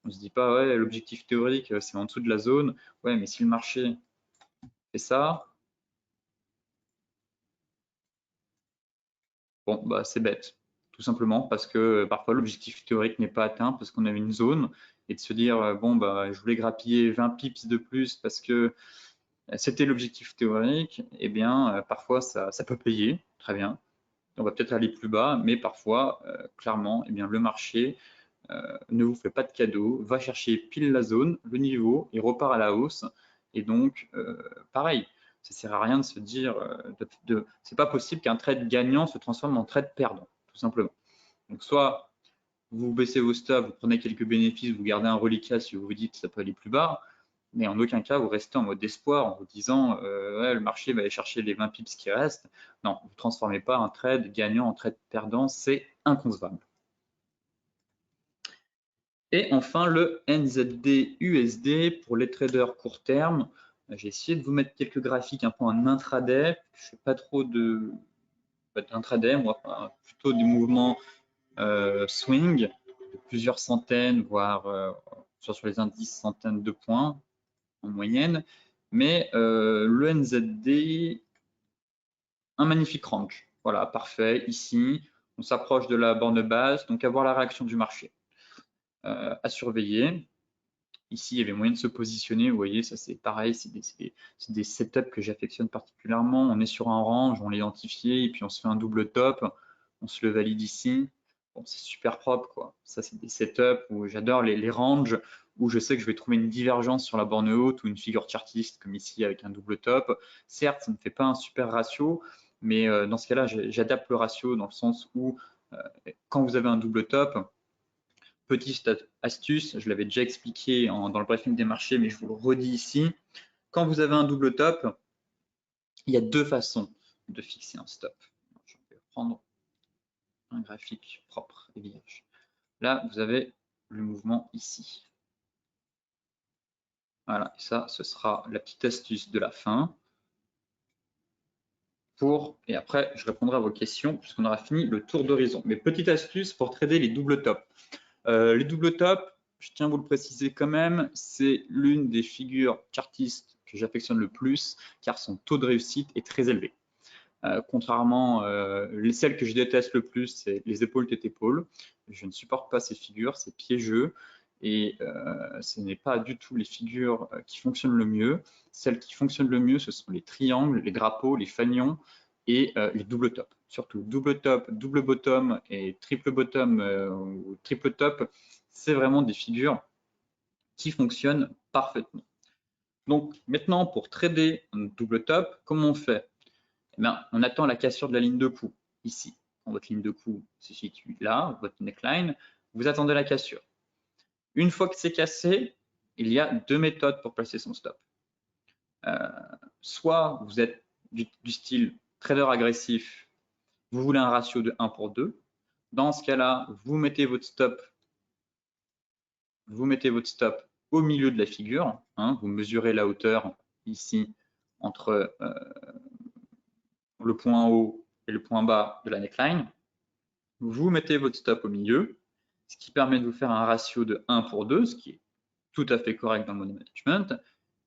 On ne se dit pas, ouais, l'objectif théorique c'est en dessous de la zone. Ouais, mais si le marché fait ça, bon, bah c'est bête. Tout simplement parce que parfois l'objectif théorique n'est pas atteint parce qu'on avait une zone et de se dire, bon, bah je voulais grappiller 20 pips de plus parce que c'était l'objectif théorique, eh bien, parfois ça peut payer, très bien. On va peut-être aller plus bas, mais parfois, clairement, eh bien, le marché ne vous fait pas de cadeau, va chercher pile la zone, le niveau, et repart à la hausse. Et donc, pareil, ça ne sert à rien de se dire, c'est pas possible qu'un trade gagnant se transforme en trade perdant, tout simplement. Donc, soit vous baissez vos stops, vous prenez quelques bénéfices, vous gardez un reliquat si vous vous dites que ça peut aller plus bas, mais en aucun cas vous restez en mode espoir en vous disant ouais, le marché va aller chercher les 20 pips qui restent. Non, vous ne transformez pas un trade gagnant en trade perdant, c'est inconcevable. Et enfin, le NZD-USD pour les traders court terme. J'ai essayé de vous mettre quelques graphiques un peu en intraday. Je ne fais pas trop d'intraday, moi, plutôt des mouvements swing de plusieurs centaines, voire sur les indices centaines de points en moyenne. Mais le NZD, un magnifique range. Voilà, parfait. Ici, on s'approche de la borne basse, donc à voir la réaction du marché. À surveiller. Ici, il y avait moyen de se positionner. Vous voyez, ça c'est pareil, c'est des setups que j'affectionne particulièrement. On est sur un range, on l'identifie, et puis on se fait un double top, on se le valide ici. Bon, c'est super propre, quoi. Ça, c'est des setups où j'adore les ranges, où je sais que je vais trouver une divergence sur la borne haute ou une figure chartiste, comme ici avec un double top. Certes, ça ne fait pas un super ratio, mais dans ce cas-là, j'adapte le ratio dans le sens où quand vous avez un double top, petite astuce, je l'avais déjà expliqué dans le briefing des marchés, mais je vous le redis ici. Quand vous avez un double top, il y a deux façons de fixer un stop. Je vais prendre un graphique propre et vierge. Là, vous avez le mouvement ici. Voilà, et ça, ce sera la petite astuce de la fin. Et après, je répondrai à vos questions puisqu'on aura fini le tour d'horizon. Mais petite astuce pour trader les double tops. Les double tops, je tiens à vous le préciser quand même, c'est l'une des figures chartistes que j'affectionne le plus car son taux de réussite est très élevé. Contrairement, celles que je déteste le plus, c'est les épaules tête-épaule. Je ne supporte pas ces figures, c'est piégeux et ce n'est pas du tout les figures qui fonctionnent le mieux. Celles qui fonctionnent le mieux, ce sont les triangles, les drapeaux, les fanions et les double top. Surtout double top, double bottom et triple bottom ou triple top, c'est vraiment des figures qui fonctionnent parfaitement. Donc maintenant, pour trader un double top, comment on fait? Eh bien, on attend la cassure de la ligne de coup, ici. Quand votre ligne de coup se situe là, votre neckline, vous attendez la cassure. Une fois que c'est cassé, il y a deux méthodes pour placer son stop. Soit vous êtes du style trader agressif, vous voulez un ratio de 1 pour 2. Dans ce cas-là, vous mettez votre stop au milieu de la figure. Vous mesurez la hauteur ici entre le point haut et le point bas de la neckline. Vous mettez votre stop au milieu, ce qui permet de vous faire un ratio de 1 pour 2, ce qui est tout à fait correct dans le money management.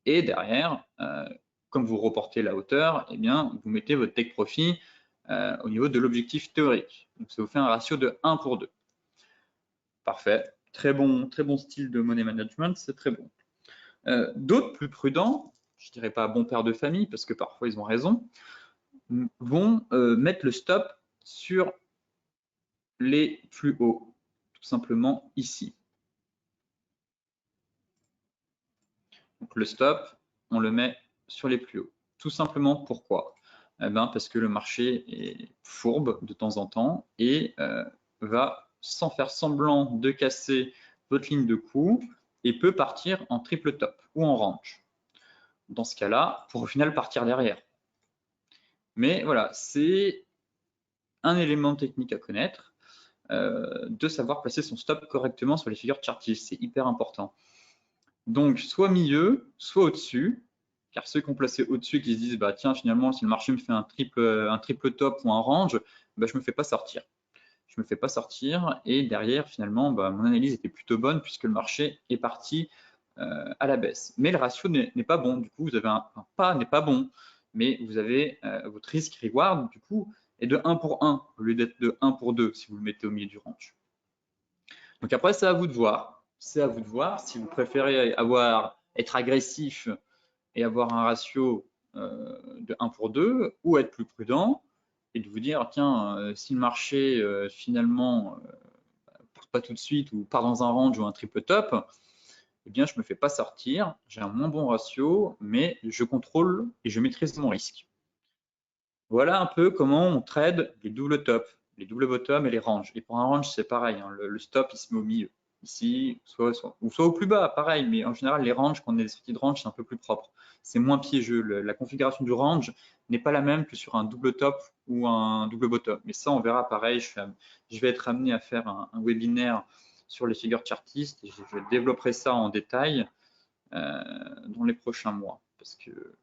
Et derrière, comme vous reportez la hauteur, eh bien, vous mettez votre take profit au niveau de l'objectif théorique. Donc, ça vous fait un ratio de 1 pour 2. Parfait. Très bon style de money management, c'est très bon. D'autres plus prudents, je ne dirais pas bon père de famille, parce que parfois ils ont raison, vont mettre le stop sur les plus hauts, tout simplement ici. Donc le stop, on le met sur les plus hauts. Tout simplement pourquoi? Eh ben, parce que le marché est fourbe de temps en temps et va, sans faire semblant de casser votre ligne de coup, et peut partir en triple top ou en range. Dans ce cas-là, pour au final partir derrière. Mais voilà, c'est un élément technique à connaître, de savoir placer son stop correctement sur les figures chartistes. C'est hyper important. Donc, soit milieu, soit au-dessus, car ceux qui ont placé au-dessus, qui se disent, bah tiens, finalement, si le marché me fait un triple top ou un range, bah, je ne me fais pas sortir. Je me fais pas sortir et derrière, finalement, bah, mon analyse était plutôt bonne puisque le marché est parti à la baisse. Mais le ratio n'est pas bon. Du coup, vous avez un pas n'est pas bon, mais vous avez votre risque reward, du coup, est de 1 pour 1 au lieu d'être de 1 pour 2 si vous le mettez au milieu du range. Donc après, c'est à vous de voir. C'est à vous de voir si vous préférez être agressif et avoir un ratio de 1 pour 2 ou être plus prudent et de vous dire, tiens, si le marché finalement part pas tout de suite ou part dans un range ou un triple top, eh bien, je ne me fais pas sortir, j'ai un moins bon ratio, mais je contrôle et je maîtrise mon risque. Voilà un peu comment on trade les doubles tops, les doubles bottom et les ranges. Et pour un range, c'est pareil, hein, le stop, il se met au milieu. Ici, soit au plus bas, pareil, mais en général, les ranges, quand on est des sorties de range, c'est un peu plus propre. C'est moins piégeux. La configuration du range n'est pas la même que sur un double top ou un double bottom. Mais ça, on verra pareil. Je vais être amené à faire un webinaire sur les figures chartistes et je développerai ça en détail dans les prochains mois parce que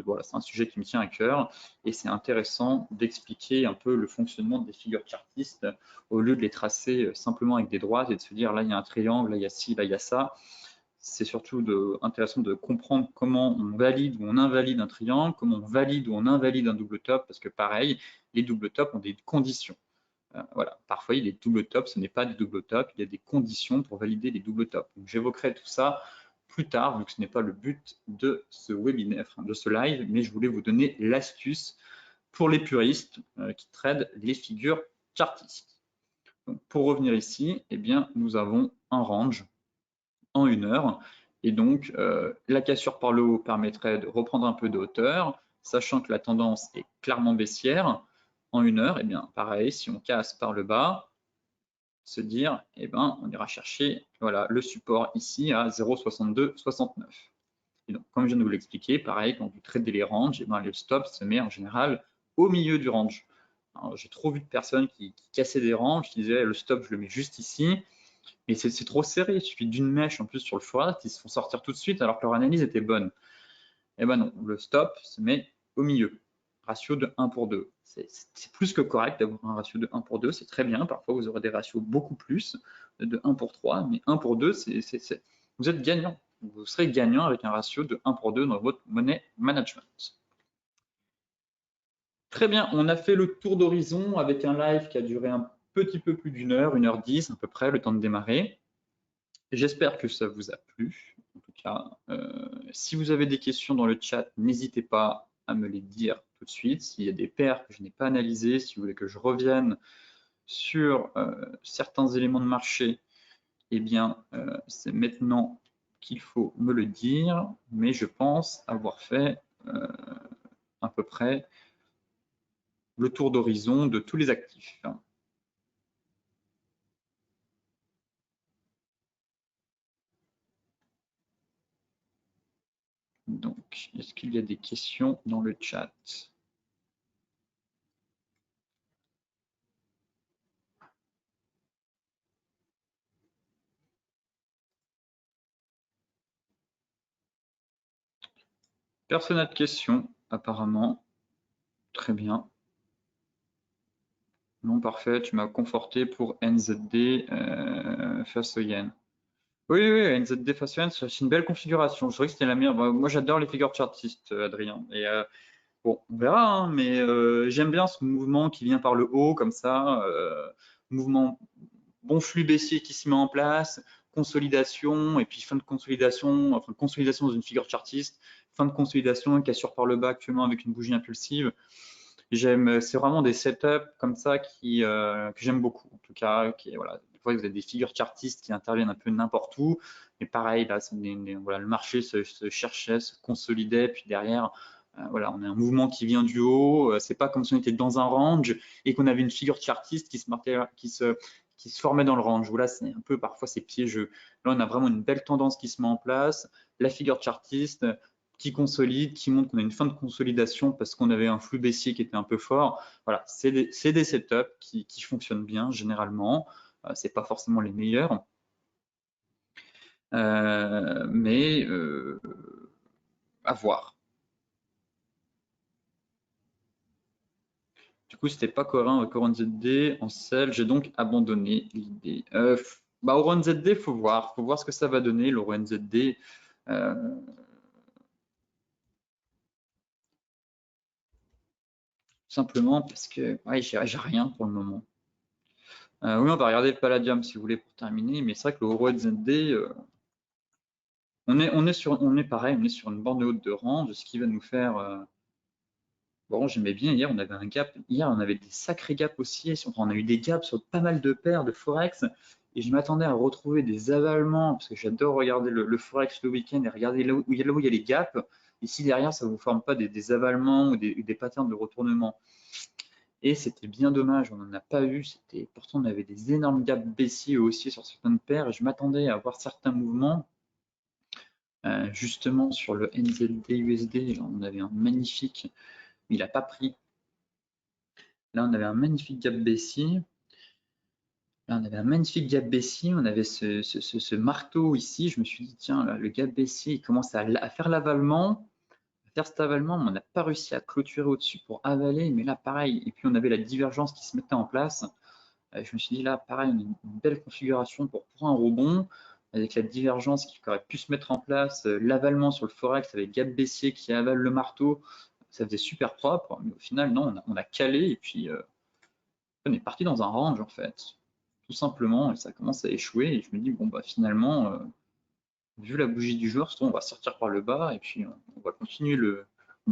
voilà, c'est un sujet qui me tient à cœur et c'est intéressant d'expliquer un peu le fonctionnement des figures chartistes au lieu de les tracer simplement avec des droites et de se dire là il y a un triangle, là il y a ci, là il y a ça. C'est surtout intéressant de comprendre comment on valide ou on invalide un triangle, comment on valide ou on invalide un double top, parce que pareil, les double tops ont des conditions. Voilà. Parfois, il y a des double tops, ce n'est pas des double tops, il y a des conditions pour valider les double tops. J'évoquerai tout ça plus tard, vu que ce n'est pas le but de ce webinaire, de ce live, mais je voulais vous donner l'astuce pour les puristes qui tradent les figures chartistes. Donc, pour revenir ici, eh bien, nous avons un range en 1 heure, et donc la cassure par le haut permettrait de reprendre un peu de hauteur, sachant que la tendance est clairement baissière. En 1 heure, eh bien, pareil, si on casse par le bas, se dire, eh ben, on ira chercher voilà, le support ici à 0,6269. Et donc, comme je viens de vous l'expliquer, pareil, quand vous tradez les ranges, eh ben, le stop se met en général au milieu du range. J'ai trop vu de personnes qui cassaient des ranges, qui disaient le stop, je le mets juste ici, mais c'est trop serré, il suffit d'une mèche en plus sur le forex, ils se font sortir tout de suite alors que leur analyse était bonne. Eh ben non, le stop se met au milieu, ratio de 1 pour 2. C'est plus que correct d'avoir un ratio de 1 pour 2, c'est très bien. Parfois, vous aurez des ratios beaucoup plus, de 1 pour 3, mais 1 pour 2, vous êtes gagnant. Vous serez gagnant avec un ratio de 1 pour 2 dans votre money management. Très bien, on a fait le tour d'horizon avec un live qui a duré un petit peu plus d'1 heure, 1h10 à peu près, le temps de démarrer. J'espère que ça vous a plu. En tout cas, si vous avez des questions dans le chat, n'hésitez pas à me les dire tout de suite. S'il y a des paires que je n'ai pas analysées, si vous voulez que je revienne sur certains éléments de marché, eh bien, c'est maintenant qu'il faut me le dire, mais je pense avoir fait à peu près le tour d'horizon de tous les actifs. Donc, est-ce qu'il y a des questions dans le chat? Personne n'a de questions, apparemment. Très bien. Non, parfait, tu m'as conforté pour NZD face au yen. Oui, oui, NZD face au yen, c'est une belle configuration. Je trouvais que c'était la meilleure. Moi, j'adore les figures chartistes, Adrien. Et bon, on verra, hein, mais j'aime bien ce mouvement qui vient par le haut, comme ça. Mouvement, bon flux baissier qui se met en place, consolidation, et puis fin de consolidation, enfin consolidation dans une figure chartiste, fin de consolidation, cassure par le bas actuellement avec une bougie impulsive. C'est vraiment des setups comme ça que j'aime beaucoup. En tout cas, voilà, des fois vous avez des figures chartistes qui interviennent un peu n'importe où, mais pareil, là, voilà, le marché se cherchait, se consolidait, puis derrière, voilà, on a un mouvement qui vient du haut. C'est pas comme si on était dans un range et qu'on avait une figure chartiste qui se formait dans le range. Là, c'est un peu parfois c'est piégeux. Là, on a vraiment une belle tendance qui se met en place. La figure chartiste qui consolide, qui montre qu'on a une fin de consolidation parce qu'on avait un flux baissier qui était un peu fort. Voilà, c'est des setups qui fonctionnent bien généralement. C'est pas forcément les meilleurs, mais à voir. Du coup, c'était pas Corin avec Oran ZD en sell, j'ai donc abandonné l'idée. Oran ZD, faut voir ce que ça va donner, l'Oran ZD. Simplement parce que ouais, j'ai rien pour le moment. Oui, on va regarder le Palladium si vous voulez pour terminer, mais c'est vrai que le Oran ZD, on est pareil, on est sur une borne haute de range, ce qui va nous faire. Bon, j'aimais bien hier, on avait un gap. Hier, on avait des sacrés gaps aussi. On a eu des gaps sur pas mal de paires de Forex. Et je m'attendais à retrouver des avalements, parce que j'adore regarder le Forex le week-end et regarder là où il y a les gaps. Et si derrière, ça ne vous forme pas des avalements ou des patterns de retournement. Et c'était bien dommage, on n'en a pas eu. Pourtant, on avait des énormes gaps baissiers aussi sur certaines paires. Et je m'attendais à voir certains mouvements. Justement, sur le NZD USD, on avait un magnifique, mais il n'a pas pris. Là, on avait un magnifique gap baissier. Là, on avait un magnifique gap baissier. On avait ce marteau ici. Je me suis dit, tiens, là, le gap baissier, il commence à faire l'avalement. À faire cet avalement, mais on n'a pas réussi à clôturer au-dessus pour avaler. Mais là, pareil. Et puis, on avait la divergence qui se mettait en place. Je me suis dit, là, pareil, on a une belle configuration pour un rebond. Avec la divergence qui aurait pu se mettre en place, l'avalement sur le Forex avec gap baissier qui avale le marteau. Ça faisait super propre. Mais au final, non, on a calé. Et puis, on est parti dans un range en fait, tout simplement, et ça commence à échouer. Et je me dis, bon, bah finalement, vu la bougie du jour, on va sortir par le bas et puis on va continuer le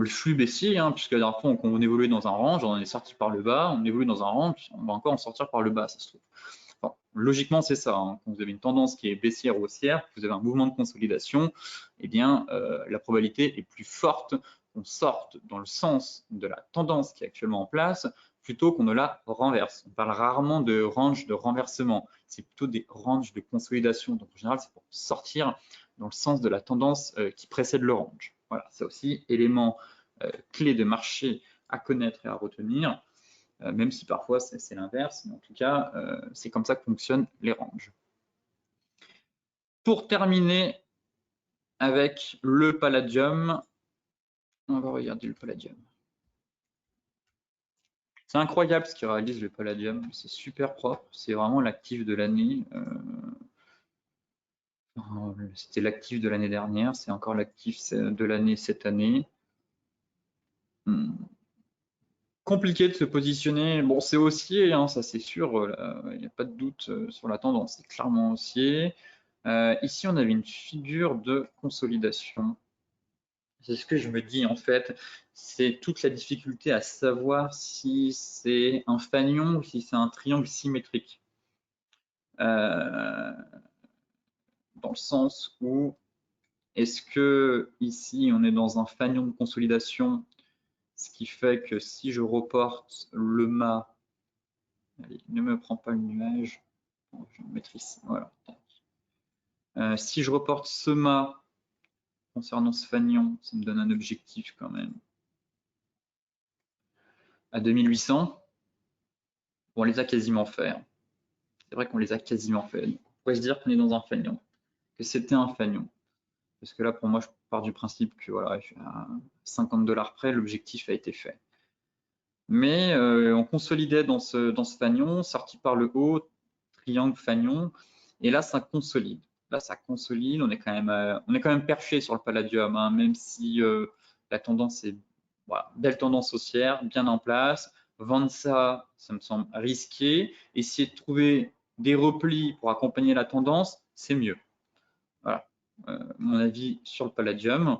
flux baissier, hein, puisque la dernière fois, on évoluait dans un range, on est sorti par le bas, on évolue dans un range, on va encore en sortir par le bas, ça se trouve. Enfin, logiquement, c'est ça. Hein. Quand vous avez une tendance qui est baissière ou haussière, que vous avez un mouvement de consolidation, eh bien, la probabilité est plus forte qu'on sorte dans le sens de la tendance qui est actuellement en place plutôt qu'on ne la renverse. On parle rarement de range de renversement, c'est plutôt des ranges de consolidation. Donc en général, c'est pour sortir dans le sens de la tendance qui précède le range. Voilà, c'est aussi élément clé de marché à connaître et à retenir. Même si parfois c'est l'inverse, mais en tout cas, c'est comme ça que fonctionnent les ranges. Pour terminer avec le Palladium, on va regarder le Palladium. C'est incroyable ce qu'il réalise le Palladium, c'est super propre, c'est vraiment l'actif de l'année. C'était l'actif de l'année dernière, c'est encore l'actif de l'année cette année. Compliqué de se positionner. Bon, c'est haussier, hein, ça c'est sûr, il n'y a pas de doute sur la tendance, c'est clairement haussier. Ici, on avait une figure de consolidation. C'est ce que je me dis en fait, c'est toute la difficulté à savoir si c'est un fanion ou si c'est un triangle symétrique. Dans le sens où Est-ce que ici, on est dans un fanion de consolidation, ce qui fait que si je reporte le mât, allez, ne me prends pas le nuage, bon, je vais le mettre ici, voilà. Si je reporte ce mât concernant ce fanion, ça me donne un objectif quand même à 2800. Bon, on les a quasiment fait. C'est vrai qu'on les a quasiment fait. Donc, on pourrait se dire qu'on est dans un fanion, que c'était un fanion. Parce que là, pour moi, je pars du principe que voilà, à 50 $ près, l'objectif a été fait. Mais on consolidait dans ce fanion, sorti par le haut, triangle fanion, et là, ça consolide. Là, ça consolide. On est quand même perché sur le palladium, hein, même si la tendance est voilà, belle tendance haussière, bien en place. Vendre ça, ça me semble risqué. Essayer de trouver des replis pour accompagner la tendance, c'est mieux. Voilà, mon avis sur le palladium.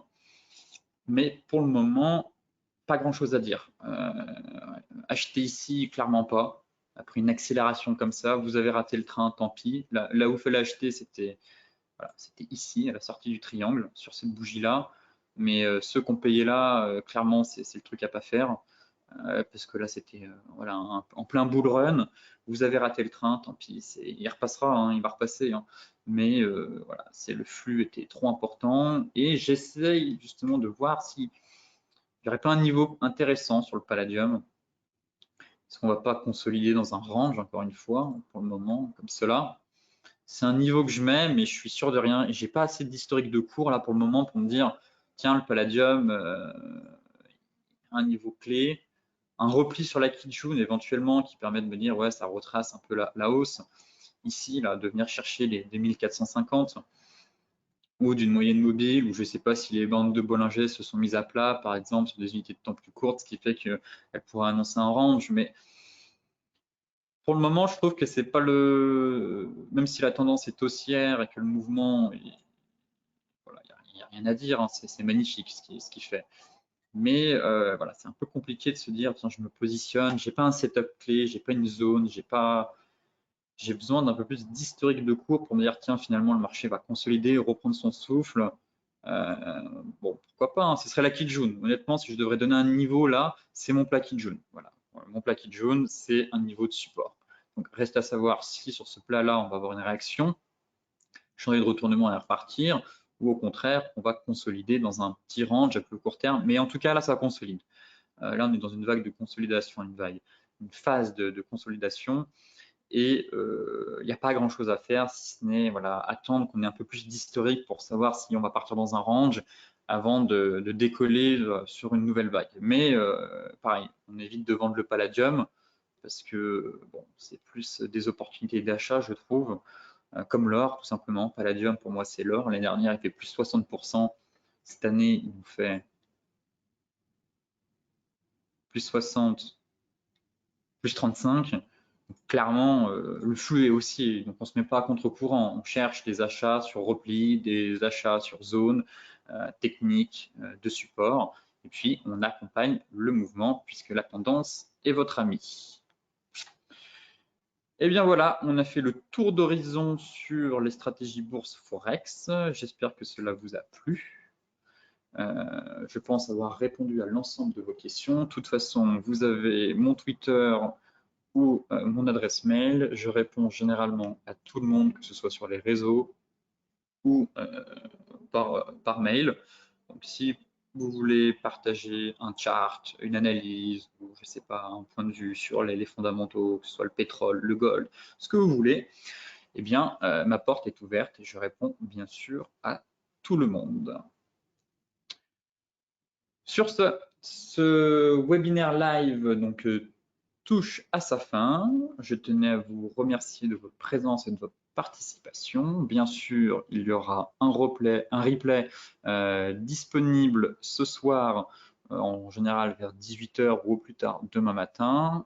Mais pour le moment, pas grand-chose à dire. Acheter ici, clairement pas. Après une accélération comme ça, vous avez raté le train, tant pis. Là où il fallait acheter, c'était voilà, ici, à la sortie du triangle, sur cette bougie-là. Mais ceux qui ont payé là, clairement, c'est le truc à pas faire. Parce que là, c'était voilà, en plein bull run. Vous avez raté le train, tant pis. Il repassera, hein, il va repasser. Hein. Mais voilà, le flux était trop important. Et j'essaye justement de voir si il n'y aurait pas un niveau intéressant sur le palladium. Est-ce qu'on ne va pas consolider dans un range, encore une fois, pour le moment, comme cela. C'est un niveau que je mets, mais je suis sûr de rien. Je n'ai pas assez d'historique de cours là pour le moment pour me dire, tiens, le palladium, un niveau clé, un repli sur la Kijun éventuellement qui permet de me dire, ouais, ça retrace un peu la hausse. Ici, là, de venir chercher les 2450 ou d'une moyenne mobile, ou je ne sais pas si les bandes de Bollinger se sont mises à plat, par exemple, sur des unités de temps plus courtes, ce qui fait qu'elles pourraient annoncer un range. Mais pour le moment, je trouve que c'est pas même si la tendance est haussière et que le mouvement, voilà, il n'y a rien à dire, hein, c'est magnifique ce qu'il fait. Mais voilà, c'est un peu compliqué de se dire, tiens, je me positionne, j'ai pas un setup clé, j'ai pas une zone, j'ai besoin d'un peu plus d'historique de cours pour me dire, tiens, finalement, le marché va consolider, reprendre son souffle. Bon, pourquoi pas, hein, ce serait la Kijun. Honnêtement, si je devrais donner un niveau là, c'est mon plat Kijun. Voilà. Mon plat Kijun, c'est un niveau de support. Donc, reste à savoir si sur ce plat-là, on va avoir une réaction, changer de retournement et repartir, ou au contraire, on va consolider dans un petit range à plus court terme. Mais en tout cas, là, ça consolide. Là, on est dans une vague de consolidation, une phase de consolidation. Et il n'y a pas grand-chose à faire, si ce n'est voilà, attendre qu'on ait un peu plus d'historique pour savoir si on va partir dans un range avant de décoller sur une nouvelle vague. Mais pareil, on évite de vendre le palladium parce que bon, c'est plus des opportunités d'achat, je trouve, comme l'or, tout simplement. Palladium, pour moi, c'est l'or. L'année dernière, il fait plus 60%. Cette année, il nous fait plus 60, plus 35. Clairement, le flux est haussier, donc on ne se met pas à contre-courant. On cherche des achats sur repli, des achats sur zone, technique, de support, et puis on accompagne le mouvement puisque la tendance est votre ami. Et bien voilà, on a fait le tour d'horizon sur les stratégies bourse Forex. J'espère que cela vous a plu. Je pense avoir répondu à l'ensemble de vos questions. De toute façon, vous avez mon Twitter ou mon adresse mail. Je réponds généralement à tout le monde, que ce soit sur les réseaux ou par mail. Donc, si vous voulez partager un chart, une analyse, ou je ne sais pas, un point de vue sur les fondamentaux, que ce soit le pétrole, le gold, ce que vous voulez, eh bien, ma porte est ouverte et je réponds bien sûr à tout le monde. Sur ce webinaire live, donc, touche à sa fin. Je tenais à vous remercier de votre présence et de votre participation. Bien sûr, il y aura un replay disponible ce soir, en général vers 18 h ou au plus tard demain matin,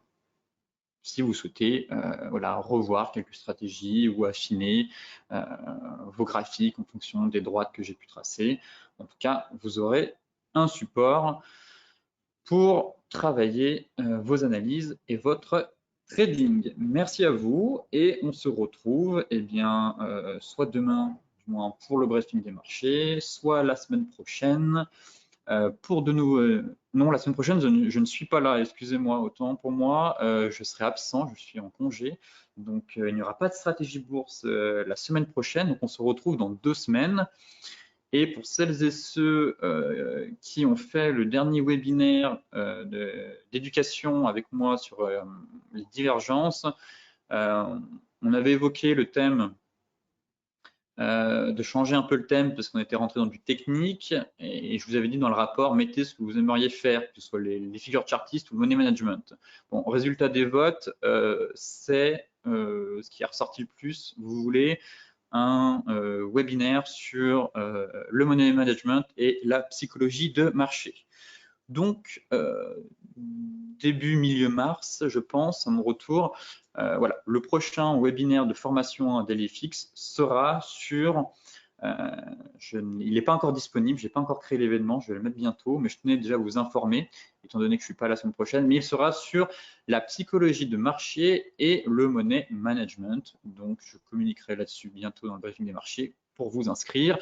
si vous souhaitez voilà, revoir quelques stratégies ou affiner vos graphiques en fonction des droites que j'ai pu tracer. En tout cas, vous aurez un support pour travailler vos analyses et votre trading. Merci à vous et on se retrouve soit demain du moi pour le briefing des marchés, soit la semaine prochaine. Pour de nouveau, non, la semaine prochaine, je ne suis pas là, excusez-moi, autant pour moi, je serai absent, je suis en congé, donc il n'y aura pas de stratégie bourse la semaine prochaine, donc on se retrouve dans 2 semaines. Et pour celles et ceux qui ont fait le dernier webinaire d'éducation avec moi sur les divergences, on avait évoqué le thème de changer un peu le thème parce qu'on était rentré dans du technique et je vous avais dit dans le rapport, mettez ce que vous aimeriez faire, que ce soit les figures chartistes ou le money management. Bon, résultat des votes, c'est ce qui est ressorti le plus. Vous voulez un webinaire sur le money management et la psychologie de marché. Donc, début, milieu mars, je pense, à mon retour, voilà, le prochain webinaire de formation à délai fixe sera sur, il n'est pas encore disponible, je n'ai pas encore créé l'événement, je vais le mettre bientôt, mais je tenais déjà à vous informer, étant donné que je ne suis pas là la semaine prochaine, mais il sera sur la psychologie de marché et le money management. Donc, je communiquerai là-dessus bientôt dans le briefing des marchés pour vous inscrire.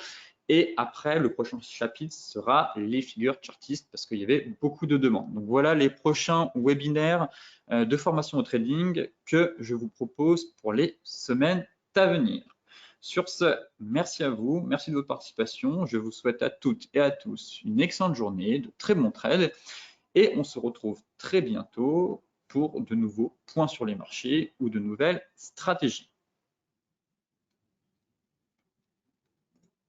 Et après, le prochain chapitre sera les figures chartistes parce qu'il y avait beaucoup de demandes. Donc voilà les prochains webinaires de formation au trading que je vous propose pour les semaines à venir. Sur ce, merci à vous, merci de votre participation. Je vous souhaite à toutes et à tous une excellente journée, de très bons trades et on se retrouve très bientôt pour de nouveaux points sur les marchés ou de nouvelles stratégies.